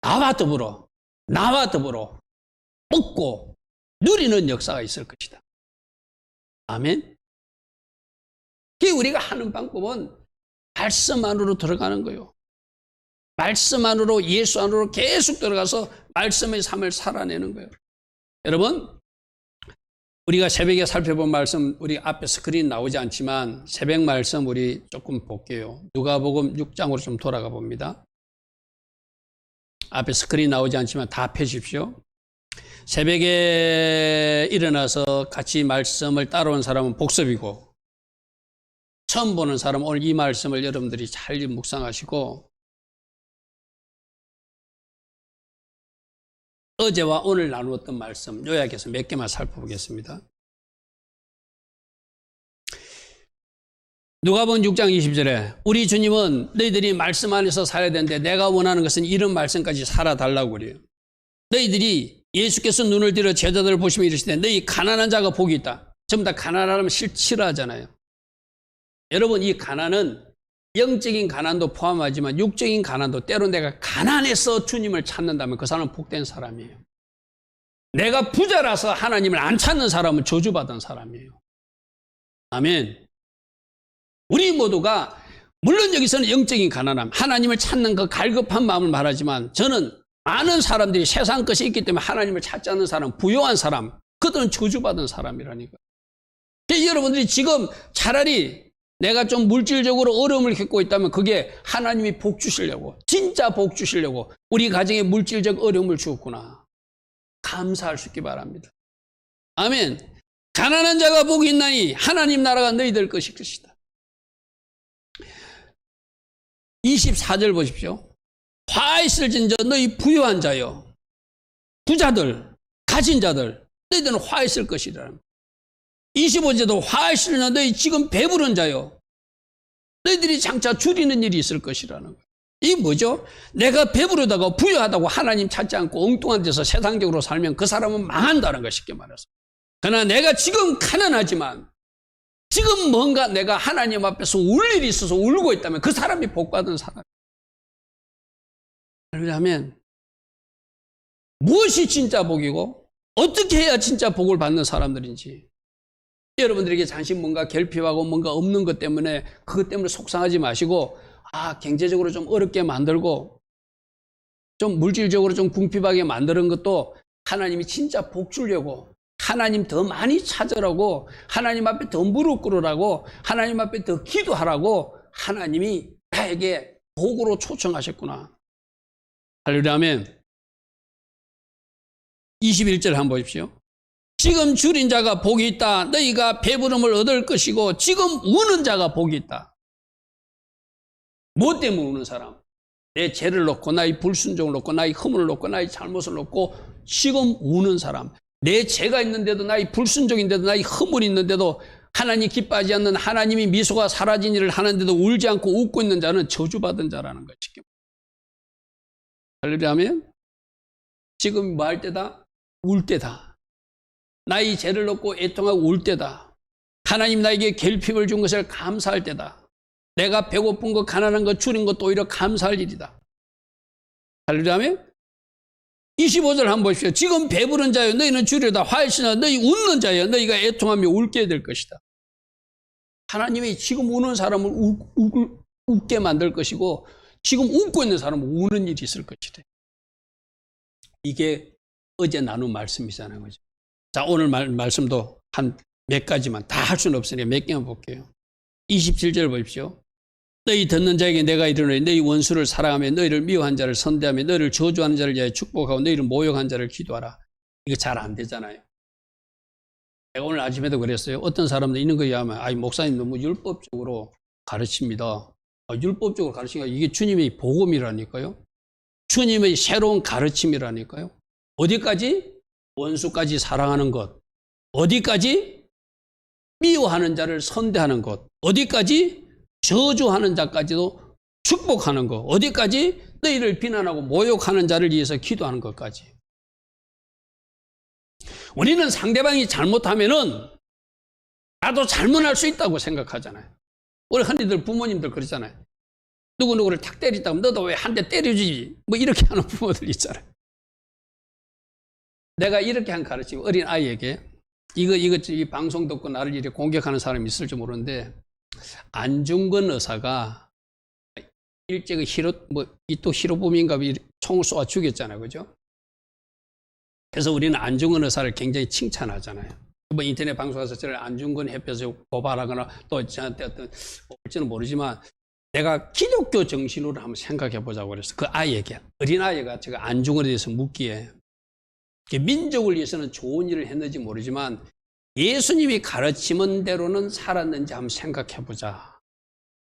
나와 더불어 먹고 누리는 역사가 있을 것이다. 아멘. 그게 우리가 하는 방법은 말씀 안으로 들어가는 거예요. 말씀 안으로 예수 안으로 계속 들어가서 말씀의 삶을 살아내는 거예요. 여러분 우리가 새벽에 살펴본 말씀 우리 앞에 스크린 나오지 않지만 새벽 말씀 우리 조금 볼게요. 누가복음 6장으로 좀 돌아가 봅니다. 앞에 스크린 나오지 않지만 다 펴십시오. 새벽에 일어나서 같이 말씀을 따라온 사람은 복습이고 처음 보는 사람은 오늘 이 말씀을 여러분들이 잘 묵상하시고 어제와 오늘 나누었던 말씀 요약해서 몇 개만 살펴보겠습니다. 누가복음 6장 20절에 우리 주님은 너희들이 말씀 안에서 살아야 되는데 내가 원하는 것은 이런 말씀까지 살아달라고 그래요. 너희들이 예수께서 눈을 들어 제자들을 보시며 이르시되 너희 가난한 자가 복이 있다. 전부 다 가난하면 싫어하잖아요. 여러분 이 가난은 영적인 가난도 포함하지만 육적인 가난도 때로 내가 가난해서 주님을 찾는다면 그 사람은 복된 사람이에요. 내가 부자라서 하나님을 안 찾는 사람은 저주받은 사람이에요. 아멘. 우리 모두가 물론 여기서는 영적인 가난함, 하나님을 찾는 그 갈급한 마음을 말하지만 저는 많은 사람들이 세상 것이 있기 때문에 하나님을 찾지 않는 사람, 부요한 사람, 그들은 저주받은 사람이라니까. 여러분들이 지금 차라리 내가 좀 물질적으로 어려움을 겪고 있다면 그게 하나님이 복 주시려고, 진짜 복 주시려고 우리 가정에 물질적 어려움을 주었구나. 감사할 수 있기 바랍니다. 아멘. 가난한 자가 복이 있나니 하나님 나라가 너희들 것일 것이다. 24절 보십시오. 화 있을진저 너희 부유한 자여, 부자들, 가진 자들, 너희들은 화 있을 것이라. 25절도 화 있으려나 너희 지금 배부른 자여, 너희들이 장차 줄이는 일이 있을 것이라는 거예요. 이게 뭐죠? 내가 배부르다고 부유하다고 하나님 찾지 않고 엉뚱한 데서 세상적으로 살면 그 사람은 망한다는 거 쉽게 말해서. 그러나 내가 지금 가난하지만 지금 뭔가 내가 하나님 앞에서 울 일이 있어서 울고 있다면 그 사람이 복받은 사람. 그러면 무엇이 진짜 복이고 어떻게 해야 진짜 복을 받는 사람들인지 여러분들에게 잠시 뭔가 결핍하고 뭔가 없는 것 때문에 그것 때문에 속상하지 마시고 경제적으로 좀 어렵게 만들고 좀 물질적으로 좀 궁핍하게 만드는 것도 하나님이 진짜 복 주려고 하나님 더 많이 찾으라고 하나님 앞에 더 무릎 꿇으라고 하나님 앞에 더 기도하라고 하나님이 나에게 복으로 초청하셨구나. 할렐루야 아멘. 21절 한번 보십시오. 지금 줄인 자가 복이 있다. 너희가 배부름을 얻을 것이고 지금 우는 자가 복이 있다. 뭐 때문에 우는 사람? 내 죄를 놓고 나의 불순종을 놓고 나의 허물을 놓고 나의 잘못을 놓고 지금 우는 사람. 내 죄가 있는데도 나의 불순종인데도 나의 허물이 있는데도 하나님 기뻐하지 않는 하나님이 미소가 사라진 일을 하는데도 울지 않고 웃고 있는 자는 저주받은 자라는 것이죠. 할렐루야 하면 지금 뭐 할 때다? 울 때다. 나의 죄를 놓고 애통하고 울 때다. 하나님 나에게 결핍을 준 것을 감사할 때다. 내가 배고픈 것 가난한 것 줄인 것도 오히려 감사할 일이다. 할렐루야 하면 25절 한번 보십시오. 지금 배부른 자여 너희는 줄여다 화해시나 너희 웃는 자여 너희가 애통하며 울게 될 것이다. 하나님이 지금 우는 사람을 웃게 만들 것이고 지금 웃고 있는 사람은 우는 일이 있을 것이래. 이게 어제 나눈 말씀이잖아요. 그죠? 자, 오늘 말씀도 한 몇 가지만 다 할 수는 없으니 몇 개만 볼게요. 27절 보십시오. 너희 듣는 자에게 내가 이르노니 너희 원수를 사랑하며 너희를 미워한 자를 선대하며 너희를 저주하는 자를 위하여 축복하고 너희를 모욕한 자를 기도하라. 이거 잘 안 되잖아요. 제가 오늘 아침에도 그랬어요. 어떤 사람들 있는 거에 하면 목사님 너무 율법적으로 가르칩니다. 율법적으로 가르치니까 이게 주님의 복음이라니까요. 주님의 새로운 가르침이라니까요. 어디까지? 원수까지 사랑하는 것. 어디까지? 미워하는 자를 선대하는 것. 어디까지? 저주하는 자까지도 축복하는 것. 어디까지? 너희를 비난하고 모욕하는 자를 위해서 기도하는 것까지. 우리는 상대방이 잘못하면은 나도 잘못할 수 있다고 생각하잖아요. 우리 흔히들 부모님들 그러잖아요. 누구누구를 탁 때리다가 너도 왜 한 대 때려주지? 뭐 이렇게 하는 부모들 있잖아요. 내가 이렇게 한 가르치고 어린 아이에게 이 방송 듣고 나를 이렇게 공격하는 사람이 있을지 모르는데 안중근 의사가 일제의 또 히로부미인가 총을 쏘아 죽였잖아요. 그죠? 그래서 우리는 안중근 의사를 굉장히 칭찬하잖아요. 뭐 인터넷 방송에서 저를 안중근 협회에서 고발하거나 또 저한테 올지는 모르지만 내가 기독교 정신으로 한번 생각해 보자고 그랬어. 그 아이에게, 어린 아이가 제가 안중근에 대해서 묻기에 민족을 위해서는 좋은 일을 했는지 모르지만 예수님이 가르치는 대로는 살았는지 한번 생각해 보자.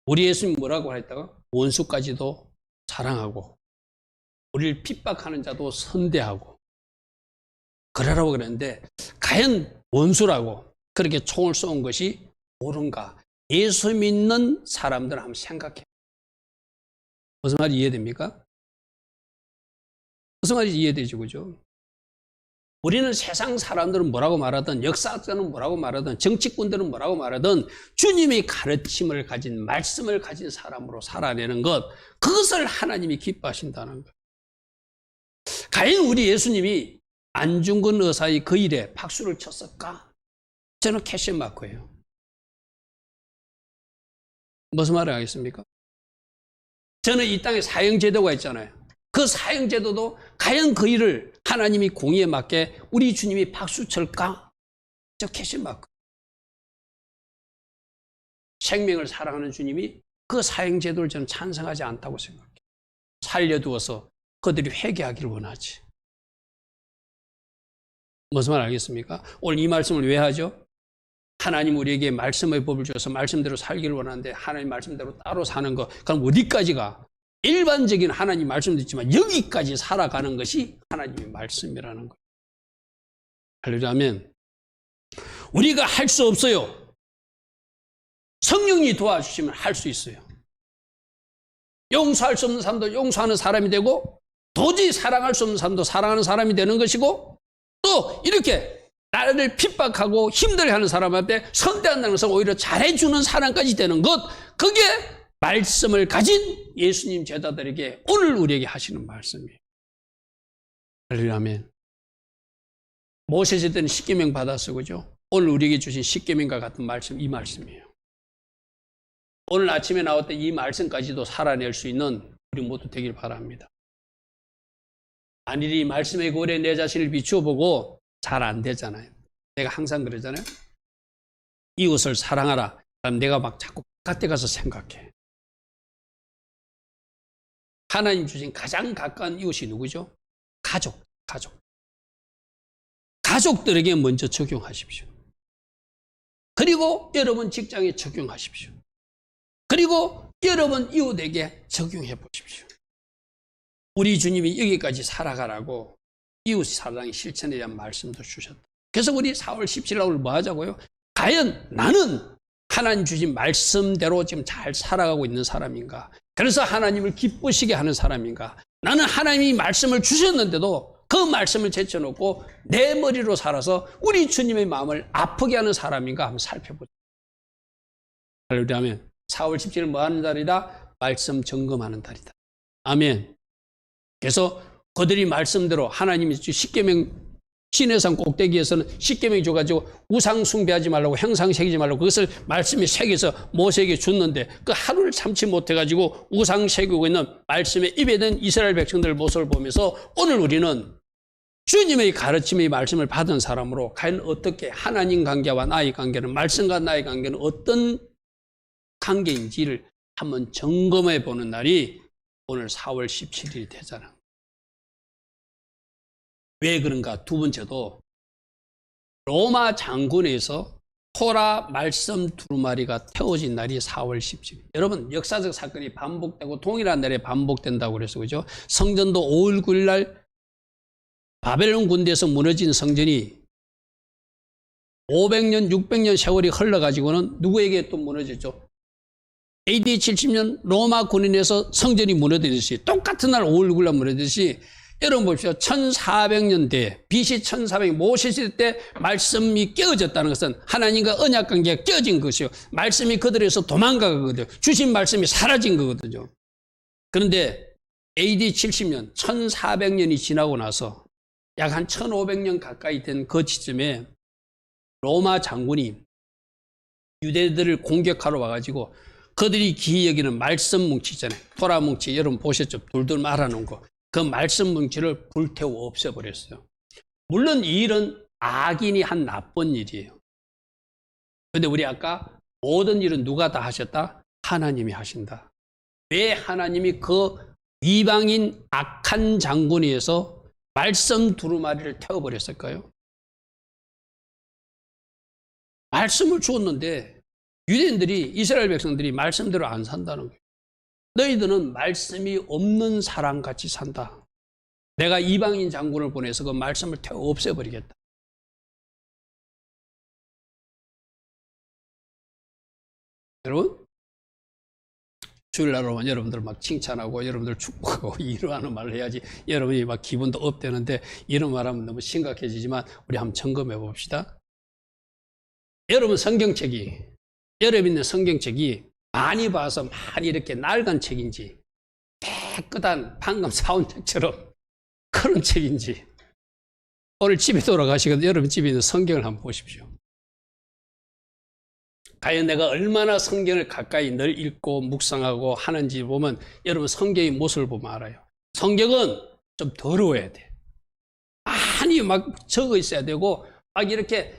우리 예수님 뭐라고 했다가 원수까지도 사랑하고 우리를 핍박하는 자도 선대하고 그러라고 그랬는데 과연 원수라고 그렇게 총을 쏜 것이 옳은가? 예수 믿는 사람들 한번 생각해. 무슨 말이 이해됩니까? 무슨 말인지 이해되죠, 그죠? 우리는 세상 사람들은 뭐라고 말하든 역사학자는 뭐라고 말하든 정치꾼들은 뭐라고 말하든 주님의 가르침을 가진 말씀을 가진 사람으로 살아내는 것, 그것을 하나님이 기뻐하신다는 것. 과연 우리 예수님이 안중근 의사의 그 일에 박수를 쳤을까? 저는 캐션 마크예요. 무슨 말을 하겠습니까? 저는 이 땅에 사형제도가 있잖아요. 그 사형제도도 과연 그 일을 하나님이 공의에 맞게 우리 주님이 박수 칠까? 저 캐션 마크. 생명을 사랑하는 주님이 그 사형제도를 저는 찬성하지 않다고 생각해요. 살려두어서 그들이 회개하기를 원하지. 무슨 말 알겠습니까? 오늘 이 말씀을 왜 하죠? 하나님 우리에게 말씀의 법을 주셔서 말씀대로 살기를 원하는데 하나님 말씀대로 따로 사는 것, 그럼 어디까지가? 일반적인 하나님 말씀도 있지만 여기까지 살아가는 것이 하나님의 말씀이라는 거예요. 하려면 우리가 할 수 없어요. 성령이 도와주시면 할 수 있어요. 용서할 수 없는 사람도 용서하는 사람이 되고 도저히 사랑할 수 없는 사람도 사랑하는 사람이 되는 것이고 또 이렇게 나를 핍박하고 힘들어하는 사람한테 선대한다는 것은 오히려 잘해주는 사람까지 되는 것, 그게 말씀을 가진 예수님 제자들에게 오늘 우리에게 하시는 말씀이에요. 그러려면 모세 세대는 십계명 받았어, 그죠? 오늘 우리에게 주신 십계명과 같은 말씀, 이 말씀이에요. 오늘 아침에 나올 때 이 말씀까지도 살아낼 수 있는 우리 모두 되길 바랍니다. 만일 이 말씀의 고리에 내 자신을 비추어 보고 잘 안 되잖아요. 내가 항상 그러잖아요. 이웃을 사랑하라. 그럼 내가 막 자꾸 바깥에 가서 생각해. 하나님 주신 가장 가까운 이웃이 누구죠? 가족. 가족들에게 먼저 적용하십시오. 그리고 여러분 직장에 적용하십시오. 그리고 여러분 이웃에게 적용해 보십시오. 우리 주님이 여기까지 살아가라고 이웃 사랑의 실천에 대한 말씀도 주셨다. 그래서 우리 4월 17일 날 뭐 하자고요? 과연 나는 하나님 주신 말씀대로 지금 잘 살아가고 있는 사람인가? 그래서 하나님을 기쁘시게 하는 사람인가? 나는 하나님이 말씀을 주셨는데도 그 말씀을 제쳐놓고 내 머리로 살아서 우리 주님의 마음을 아프게 하는 사람인가 한번 살펴보자. 그러려면 4월 17일 뭐 하는 달이다? 말씀 점검하는 달이다. 아멘. 그래서 그들이 말씀대로 하나님이 십계명 시내산 꼭대기에서는 십계명이 줘가지고 우상 숭배하지 말라고, 형상 새기지 말라고 그것을 말씀에 새겨서 모세에게 줬는데 그 하루를 참지 못해가지고 우상 새기고 있는 말씀에 입에 든 이스라엘 백성들 모습을 보면서 오늘 우리는 주님의 가르침의 말씀을 받은 사람으로 과연 어떻게 하나님 관계와 나의 관계는, 말씀과 나의 관계는 어떤 관계인지를 한번 점검해 보는 날이 오늘 4월 17일이 되잖아. 왜 그런가? 두 번째도 로마 장군에서 토라 말씀 두루마리가 태워진 날이 4월 17일. 여러분, 역사적 사건이 반복되고 동일한 날에 반복된다고 그래서 그죠? 성전도 5월 9일 날 바벨론 군대에서 무너진 성전이 500년, 600년 세월이 흘러가지고는 누구에게 또 무너졌죠? AD 70년 로마 군인에서 성전이 무너지듯이 똑같은 날 5월 9일 날 무너지듯이 여러분 보십시오. 1400년대 BC 1400 모세 시대 때 말씀이 깨어졌다는 것은 하나님과 언약 관계가 깨어진 것이요. 말씀이 그들에서 도망가거든요. 주신 말씀이 사라진 거거든요. 그런데 AD 70년 1400년이 지나고 나서 약 한 1500년 가까이 된 그 시점에 로마 장군이 유대들을 공격하러 와가지고 그들이 기이 여기는 말씀 뭉치 있잖아요. 토라 뭉치 여러분 보셨죠? 돌돌 말아놓은 거. 그 말씀 뭉치를 불태워 없애버렸어요. 물론 이 일은 악인이 한 나쁜 일이에요. 그런데 우리 아까 모든 일은 누가 다 하셨다? 하나님이 하신다. 왜 하나님이 그 이방인 악한 장군에서 말씀 두루마리를 태워버렸을까요? 말씀을 주었는데 유대인들이, 이스라엘 백성들이 말씀대로 안 산다는 거예요. 너희들은 말씀이 없는 사람같이 산다. 내가 이방인 장군을 보내서 그 말씀을 태워 없애버리겠다. 여러분, 주일날 오면 여러분들 막 칭찬하고 여러분들 축복하고 이러하는 말을 해야지 여러분이 막 기분도 업되는데 이런 말하면 너무 심각해지지만 우리 한번 점검해 봅시다. 여러분 여러분 있는 성경책이 많이 봐서 많이 이렇게 낡은 책인지 깨끗한 방금 사온 책처럼 그런 책인지 오늘 집에 돌아가시거든요. 여러분 집에 있는 성경을 한번 보십시오. 과연 내가 얼마나 성경을 가까이 늘 읽고 묵상하고 하는지 보면 여러분 성경의 모습을 보면 알아요. 성경은 좀 더러워야 돼. 많이 막 적어 있어야 되고 막 이렇게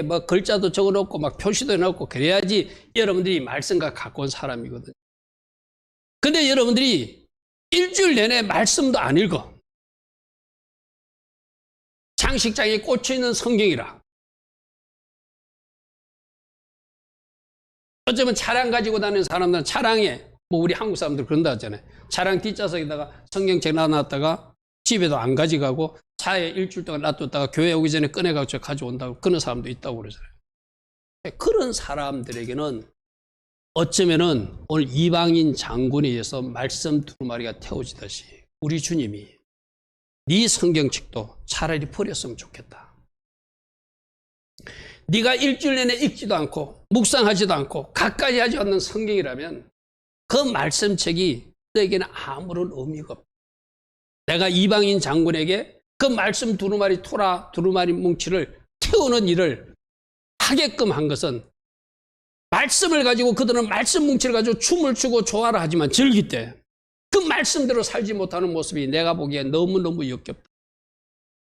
뭐 글자도 적어 놓고 막 표시도 해 놓고 그래야지 여러분들이 말씀과 가까운 사람이거든요. 근데 여러분들이 일주일 내내 말씀도 안 읽어. 장식장에 꽂혀 있는 성경이라. 어쩌면 차량 가지고 다니는 사람들은 차량에, 뭐 우리 한국 사람들 그런다 하잖아요. 차량 뒷좌석에다가 성경책 놔놨다가 집에도 안 가져가고 차에 일주일 동안 놔뒀다가 교회 오기 전에 꺼내가지고 가져온다고 그런 사람도 있다고 그러잖아요. 그런 사람들에게는 어쩌면은 오늘 이방인 장군에 의해서 말씀 두루마리가 태워지듯이 우리 주님이 네 성경책도 차라리 버렸으면 좋겠다. 네가 일주일 내내 읽지도 않고 묵상하지도 않고 가까이 하지 않는 성경이라면 그 말씀책이 너에게는 아무런 의미가 없다. 내가 이방인 장군에게 그 말씀 두루마리 토라 두루마리 뭉치를 태우는 일을 하게끔 한 것은 말씀을 가지고 그들은 말씀 뭉치를 가지고 춤을 추고 조화를 하지만 즐길 때 그 말씀대로 살지 못하는 모습이 내가 보기엔 너무너무 역겹다.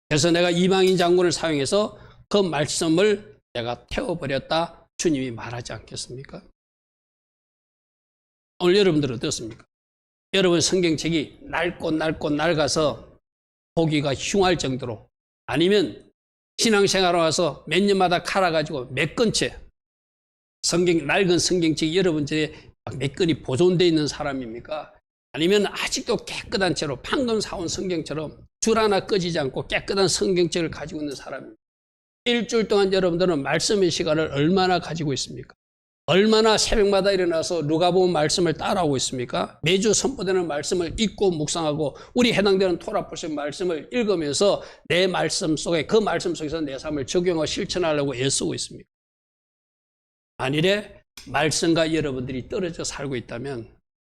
그래서 내가 이방인 장군을 사용해서 그 말씀을 내가 태워버렸다. 주님이 말하지 않겠습니까? 오늘 여러분들은 어떻습니까? 여러분 성경책이 낡고 낡아서 보기가 흉할 정도로 아니면 신앙생활에 와서 몇 년마다 갈아가지고 몇 건째 낡은 성경책이 여러분 집에 몇 건이 보존되어 있는 사람입니까? 아니면 아직도 깨끗한 채로 방금 사온 성경처럼 줄 하나 꺼지지 않고 깨끗한 성경책을 가지고 있는 사람입니다. 일주일 동안 여러분들은 말씀의 시간을 얼마나 가지고 있습니까? 얼마나 새벽마다 일어나서 누가복음 말씀을 따라오고 있습니까? 매주 선포되는 말씀을 읽고 묵상하고 우리 해당되는 토라포스의 말씀을 읽으면서 내 말씀 속에 그 말씀 속에서 내 삶을 적용하고 실천하려고 애쓰고 있습니다. 만일에 말씀과 여러분들이 떨어져 살고 있다면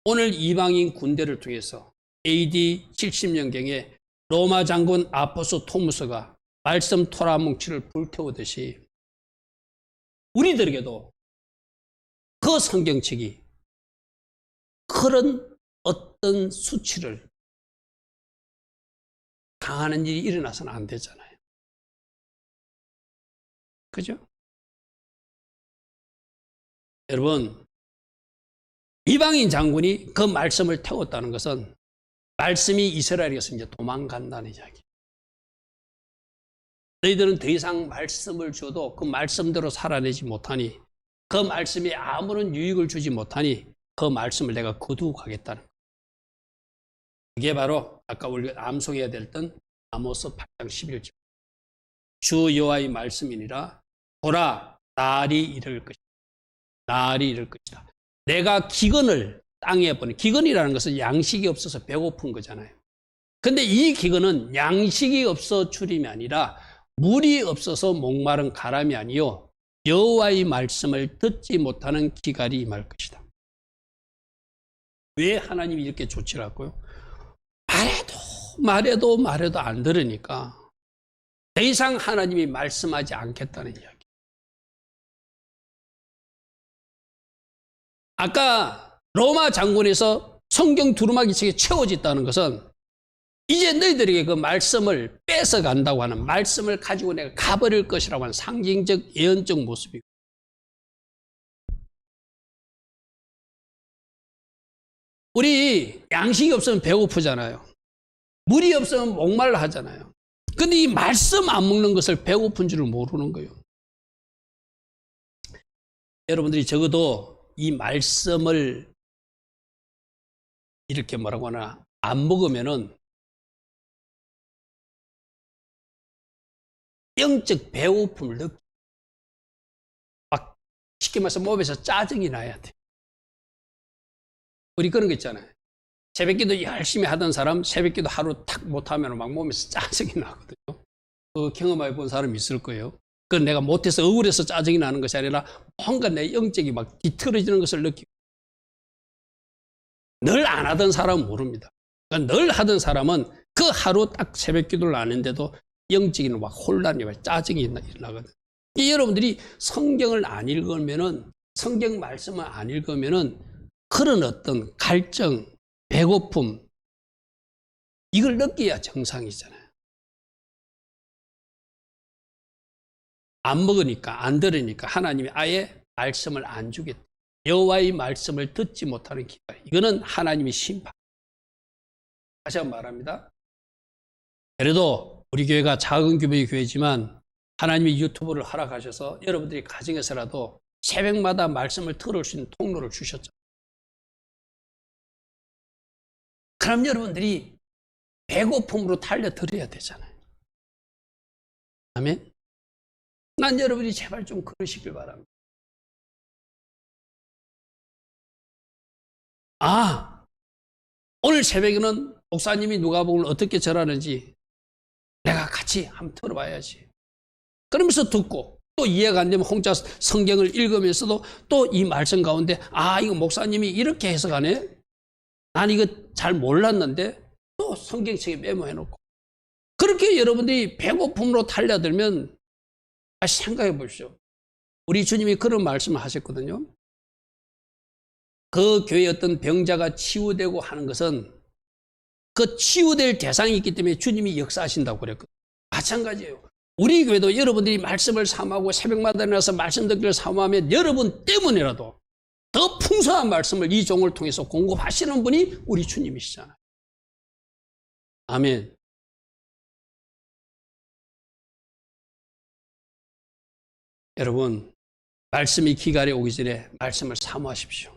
오늘 이방인 군대를 통해서 AD 70년경에 로마 장군 아포스 토무스가 말씀 토라 뭉치를 불태우듯이 우리들에게도 그 성경책이 그런 어떤 수치를 당하는 일이 일어나서는 안 되잖아요. 그죠? 여러분, 이방인 장군이 그 말씀을 태웠다는 것은 말씀이 이스라엘에서 이제 도망간다는 이야기. 너희들은 더 이상 말씀을 줘도 그 말씀대로 살아내지 못하니 그 말씀이 아무런 유익을 주지 못하니 그 말씀을 내가 거두고 가겠다는 거예요. 그게 바로 아까 우리가 암송해야 됐던 아모스 8장 11절. 주 여호와의 말씀이니라 보라 날이 이를 것이다. 날이 이를 것이다. 내가 기근을 땅에 보내. 기근이라는 것은 양식이 없어서 배고픈 거잖아요. 근데 이 기근은 양식이 없어 줄임이 아니라 물이 없어서 목마른 가람이 아니요 여호와의 말씀을 듣지 못하는 기갈이 임할 것이다. 왜 하나님이 이렇게 조치를 할까요? 말해도 안 들으니까 더 이상 하나님이 말씀하지 않겠다는 이야기. 아까 로마 장군에서 성경 두루마기 책에 채워졌다는 것은 이제 너희들에게 그 말씀을 뺏어간다고 하는 말씀을 가지고 내가 가버릴 것이라고 하는 상징적 예언적 모습이고 우리 양식이 없으면 배고프잖아요. 물이 없으면 목말라 하잖아요. 근데 이 말씀 안 먹는 것을 배고픈 줄을 모르는 거예요. 여러분들이 적어도 이 말씀을 이렇게 뭐라고 하나 안 먹으면은 영적 배고픔을 느끼고 막 쉽게 말해서 몸에서 짜증이 나야 돼. 우리 그런 거 있잖아요. 새벽기도 열심히 하던 사람 새벽기도 하루 탁 못하면 막 몸에서 짜증이 나거든요. 그 경험해 본 사람이 있을 거예요. 그건 내가 못해서 억울해서 짜증이 나는 것이 아니라 뭔가 내 영적이 막 뒤틀어지는 것을 느끼고 늘 안 하던 사람은 모릅니다. 그러니까 늘 하던 사람은 그 하루 딱 새벽기도를 안 했는데도 영적인 막 혼란이 짜증이 일어나거든요. 여러분들이 성경을 안 읽으면은 성경 말씀을 안 읽으면은 그런 어떤 갈증, 배고픔 이걸 느껴야 정상이잖아요. 안 먹으니까 안 들으니까 하나님이 아예 말씀을 안 주겠다. 여호와의 말씀을 듣지 못하는 기갈. 이거는 하나님의 심판. 다시 한번 말합니다. 그래도 우리 교회가 작은 규모의 교회지만 하나님이 유튜브를 허락하셔서 여러분들이 가정에서라도 새벽마다 말씀을 들을 수 있는 통로를 주셨죠. 그럼 여러분들이 배고픔으로 달려들어야 되잖아요. 아멘? 난 여러분이 제발 좀 그러시길 바랍니다. 오늘 새벽에는 목사님이 누가복음을 어떻게 전하는지 내가 같이 한번 들어봐야지. 그러면서 듣고 또 이해가 안 되면 혼자 성경을 읽으면서도 또 이 말씀 가운데 이거 목사님이 이렇게 해석하네? 난 이거 잘 몰랐는데 또 성경책에 메모해놓고 그렇게 여러분들이 배고픔으로 달려들면 생각해 보십시오. 우리 주님이 그런 말씀을 하셨거든요. 그 교회의 어떤 병자가 치유되고 하는 것은 그 치유될 대상이 있기 때문에 주님이 역사하신다고 그랬거든요. 마찬가지예요. 우리 교회도 여러분들이 말씀을 사모하고 새벽마다 일어나서 말씀 듣기를 사모하면 여러분 때문이라도 더 풍성한 말씀을 이 종을 통해서 공급하시는 분이 우리 주님이시잖아요. 아멘. 여러분, 말씀이 기갈에 오기 전에 말씀을 사모하십시오.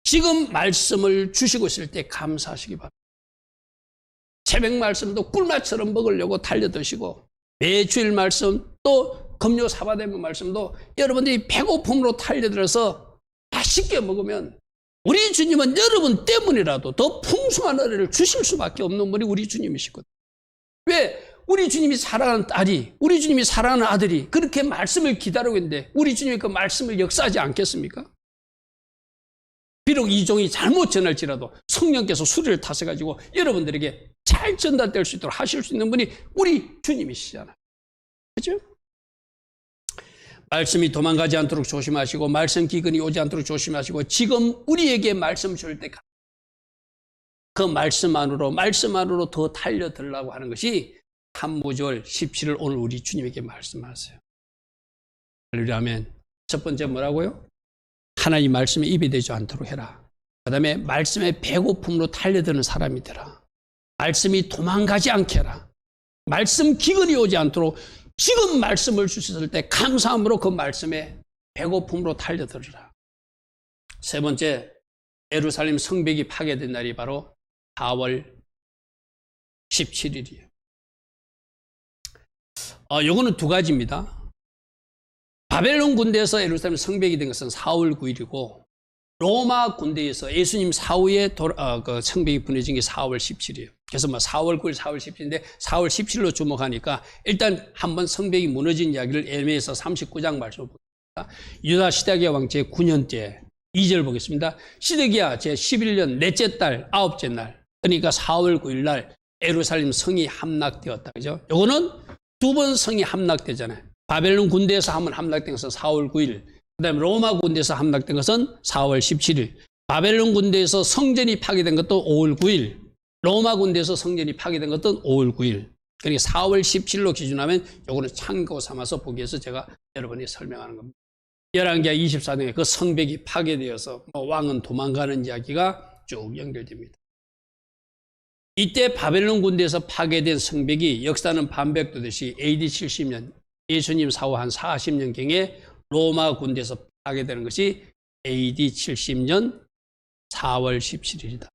지금 말씀을 주시고 있을 때 감사하시기 바랍니다. 새벽 말씀도 꿀맛처럼 먹으려고 달려드시고 매주일 말씀 또 금요 사바대목 말씀도 여러분들이 배고픔으로 달려들어서 맛있게 먹으면 우리 주님은 여러분 때문이라도 더 풍성한 은혜를 주실 수밖에 없는 분이 우리 주님이시거든요. 왜? 우리 주님이 사랑하는 딸이, 우리 주님이 사랑하는 아들이 그렇게 말씀을 기다리고 있는데 우리 주님이 그 말씀을 역사하지 않겠습니까? 비록 이 종이 잘못 전할지라도 성령께서 수리를 타셔가지고 여러분들에게 잘 전달될 수 있도록 하실 수 있는 분이 우리 주님이시잖아요. 그렇죠? 말씀이 도망가지 않도록 조심하시고 말씀 기근이 오지 않도록 조심하시고 지금 우리에게 말씀 줄 때 그 말씀만으로 더 달려들라고 하는 것이 한무절 17을 오늘 우리 주님에게 말씀하세요. 할렐루야 아멘. 첫 번째 뭐라고요? 하나님 말씀에 입이 되지 않도록 해라. 그 다음에 말씀에 배고픔으로 달려드는 사람이 되라. 말씀이 도망가지 않게 해라. 말씀 기근이 오지 않도록 지금 말씀을 주셨을 때 감사함으로 그 말씀에 배고픔으로 달려들으라. 세 번째, 예루살렘 성벽이 파괴된 날이 바로 4월 17일이에요. 요거는 두 가지입니다. 바벨론 군대에서 예루살렘 성벽이 된 것은 4월 9일이고 로마 군대에서 예수님 사후에 그 성벽이 무너진 게 4월 17일이에요. 그래서 4월 9일, 4월 17일인데 4월 17일로 주목하니까 일단 한번 성벽이 무너진 이야기를 에레미야서 39장 말씀을 보겠습니다. 유다 시드기야 왕 제9년 때 2절 보겠습니다. 시드기야 제11년 넷째 달 9째 날 그러니까 4월 9일 날 예루살렘 성이 함락되었다. 그죠? 요거는 두 번 성이 함락되잖아요. 바벨론 군대에서 한번 함락된 것은 4월 9일. 그 다음에 로마 군대에서 함락된 것은 4월 17일. 바벨론 군대에서 성전이 파괴된 것도 5월 9일. 로마 군대에서 성전이 파괴된 것도 5월 9일. 그러니까 4월 17일로 기준하면 요거는 참고 삼아서 보기 위해서 제가 여러분이 설명하는 겁니다. 열왕기하 24장에 그 성벽이 파괴되어서 왕은 도망가는 이야기가 쭉 연결됩니다. 이때 바벨론 군대에서 파괴된 성벽이 역사는 반백도듯이 AD 70년 예수님 사후 한 40년경에 로마 군대에서 파괴되는 것이 AD 70년 4월 17일이다.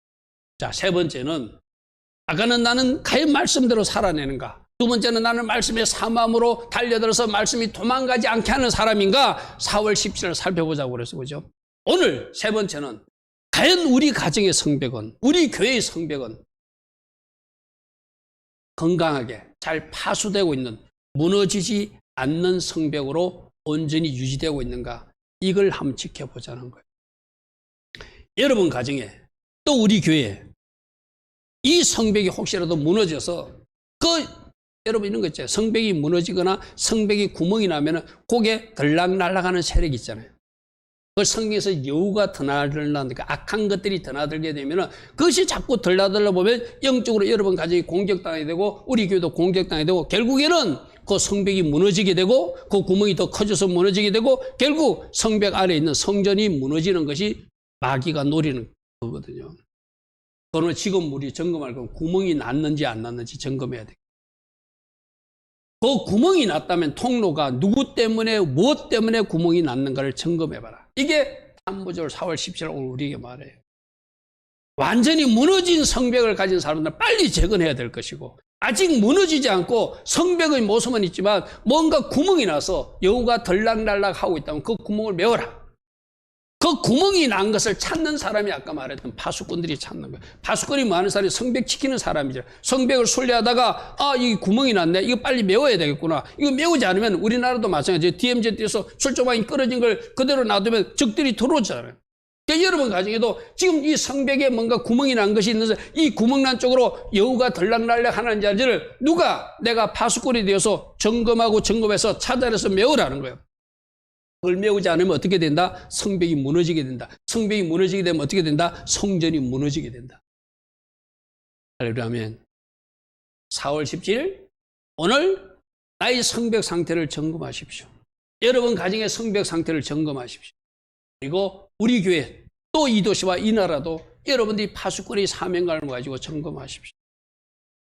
자, 세 번째는 아까는 나는 과연 말씀대로 살아내는가? 두 번째는 나는 말씀의 사모함으로 달려들어서 말씀이 도망가지 않게 하는 사람인가? 4월 17일을 살펴보자고 그래서 그죠? 오늘 세 번째는 과연 우리 가정의 성벽은, 우리 교회의 성벽은 건강하게 잘 파수되고 있는 무너지지 않는 성벽으로 온전히 유지되고 있는가? 이걸 한번 지켜보자는 거예요. 여러분 가정에 또 우리 교회에 이 성벽이 혹시라도 무너져서 여러분 이런 거 있잖아요. 성벽이 무너지거나 성벽이 구멍이 나면 거기에 들락날락하는 세력이 있잖아요. 그 성경에서 여우가 드나들나니까 악한 것들이 드나들게 되면 그것이 자꾸 들나들어 보면 영적으로 여러분 가정이 공격당하게 되고 우리 교회도 공격당하게 되고 결국에는 그 성벽이 무너지게 되고 그 구멍이 더 커져서 무너지게 되고 결국 성벽 아래에 있는 성전이 무너지는 것이 마귀가 노리는 거거든요. 그러면 지금 우리 점검할 건 구멍이 났는지 안 났는지 점검해야 돼요. 그 구멍이 났다면 통로가 누구 때문에 무엇 때문에 구멍이 났는가를 점검해봐라. 이게 한무절 4월 17일 오늘 우리에게 말해요. 완전히 무너진 성벽을 가진 사람들은 빨리 재건해야 될 것이고 아직 무너지지 않고 성벽의 모습은 있지만 뭔가 구멍이 나서 여우가 들락날락 하고 있다면 그 구멍을 메워라. 그 구멍이 난 것을 찾는 사람이 아까 말했던 파수꾼들이 찾는 거예요. 파수꾼이 뭐 하는 사람이 성벽 지키는 사람이죠. 성벽을 순례하다가 이 구멍이 났네. 이거 빨리 메워야 되겠구나. 이거 메우지 않으면 우리나라도 마찬가지예요. DMZ에서 출조망이 끊어진 걸 그대로 놔두면 적들이 들어오잖아요. 그러니까 여러분 가정에도 지금 이 성벽에 뭔가 구멍이 난 것이 있는데 이 구멍 난 쪽으로 여우가 들락날락 하는 자리를 누가 내가 파수꾼이 되어서 점검해서 찾아내서 메우라는 거예요. 그걸 메우지 않으면 어떻게 된다? 성벽이 무너지게 된다. 성벽이 무너지게 되면 어떻게 된다? 성전이 무너지게 된다. 할렐루야 아멘. 4월 17일 오늘 나의 성벽 상태를 점검하십시오. 여러분 가정의 성벽 상태를 점검하십시오. 그리고 우리 교회 또 이 도시와 이 나라도 여러분들이 파수꾼의 사명감을 가지고 점검하십시오.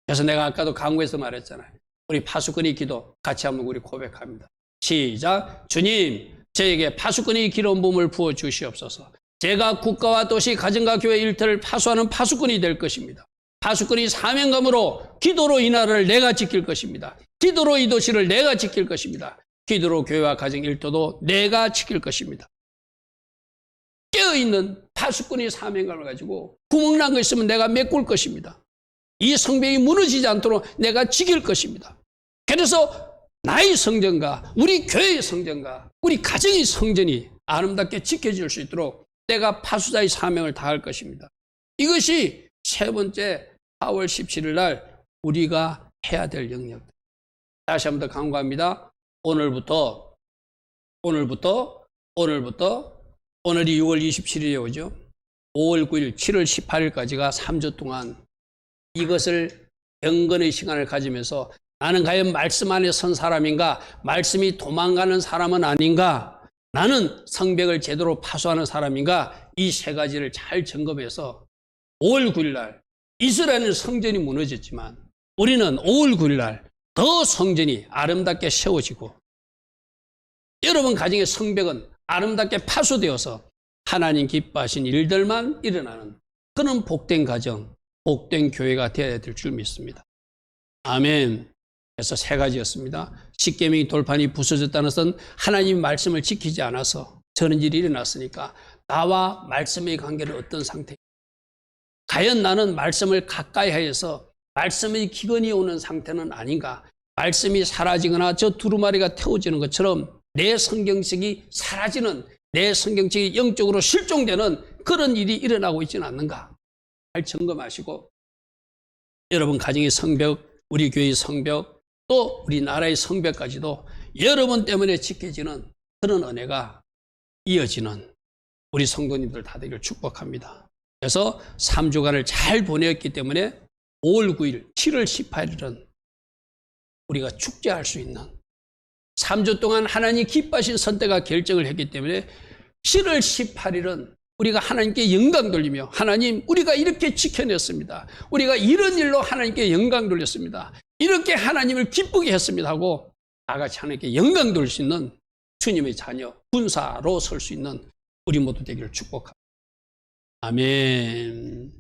그래서 내가 아까도 강구에서 말했잖아요. 우리 파수꾼의 기도 같이 한번 우리 고백합니다. 시작. 주님, 저에게 파수꾼의 기름 부음을 부어 주시옵소서. 제가 국가와 도시, 가정과 교회 일터를 파수하는 파수꾼이 될 것입니다. 파수꾼이 사명감으로 기도로 이 나라를 내가 지킬 것입니다. 기도로 이 도시를 내가 지킬 것입니다. 기도로 교회와 가정 일터도 내가 지킬 것입니다. 깨어있는 파수꾼의 사명감을 가지고 구멍난 거 있으면 내가 메꿀 것입니다. 이 성벽이 무너지지 않도록 내가 지킬 것입니다. 그래서 나의 성전과 우리 교회의 성전과 우리 가정의 성전이 아름답게 지켜질 수 있도록 내가 파수자의 사명을 다할 것입니다. 이것이 세 번째 4월 17일 날 우리가 해야 될 영역. 다시 한번 더 강조합니다. 오늘부터 오늘이 6월 27일에 오죠. 5월 9일, 7월 18일까지가 3주 동안 이것을 경건의 시간을 가지면서 나는 과연 말씀 안에 선 사람인가? 말씀이 도망가는 사람은 아닌가? 나는 성벽을 제대로 파수하는 사람인가? 이 세 가지를 잘 점검해서 5월 9일 날 이스라엘은 성전이 무너졌지만 우리는 5월 9일 날 더 성전이 아름답게 세워지고 여러분 가정의 성벽은 아름답게 파수되어서 하나님 기뻐하신 일들만 일어나는 그런 복된 가정, 복된 교회가 되어야 될 줄 믿습니다. 아멘. 그래서 세 가지였습니다. 십계명의 돌판이 부서졌다는 것은 하나님 말씀을 지키지 않아서 저런 일이 일어났으니까 나와 말씀의 관계는 어떤 상태인가? 과연 나는 말씀을 가까이 하여서 말씀의 기근이 오는 상태는 아닌가? 말씀이 사라지거나 저 두루마리가 태워지는 것처럼 내 성경책이 사라지는, 내 성경책이 영적으로 실종되는 그런 일이 일어나고 있지는 않는가? 잘 점검하시고 여러분 가정의 성벽, 우리 교회의 성벽, 또 우리나라의 성벽까지도 여러분 때문에 지켜지는 그런 은혜가 이어지는 우리 성도님들 다 되기를 축복합니다. 그래서 3주간을 잘 보냈기 때문에 5월 9일, 7월 18일은 우리가 축제할 수 있는 3주 동안 하나님 기뻐하신 선택과 결정을 했기 때문에 7월 18일은 우리가 하나님께 영광 돌리며 하나님 우리가 이렇게 지켜냈습니다. 우리가 이런 일로 하나님께 영광 돌렸습니다. 이렇게 하나님을 기쁘게 했습니다 하고 다 같이 하나님께 영광 돌릴 수 있는 주님의 자녀, 군사로 설 수 있는 우리 모두 되기를 축복합니다. 아멘.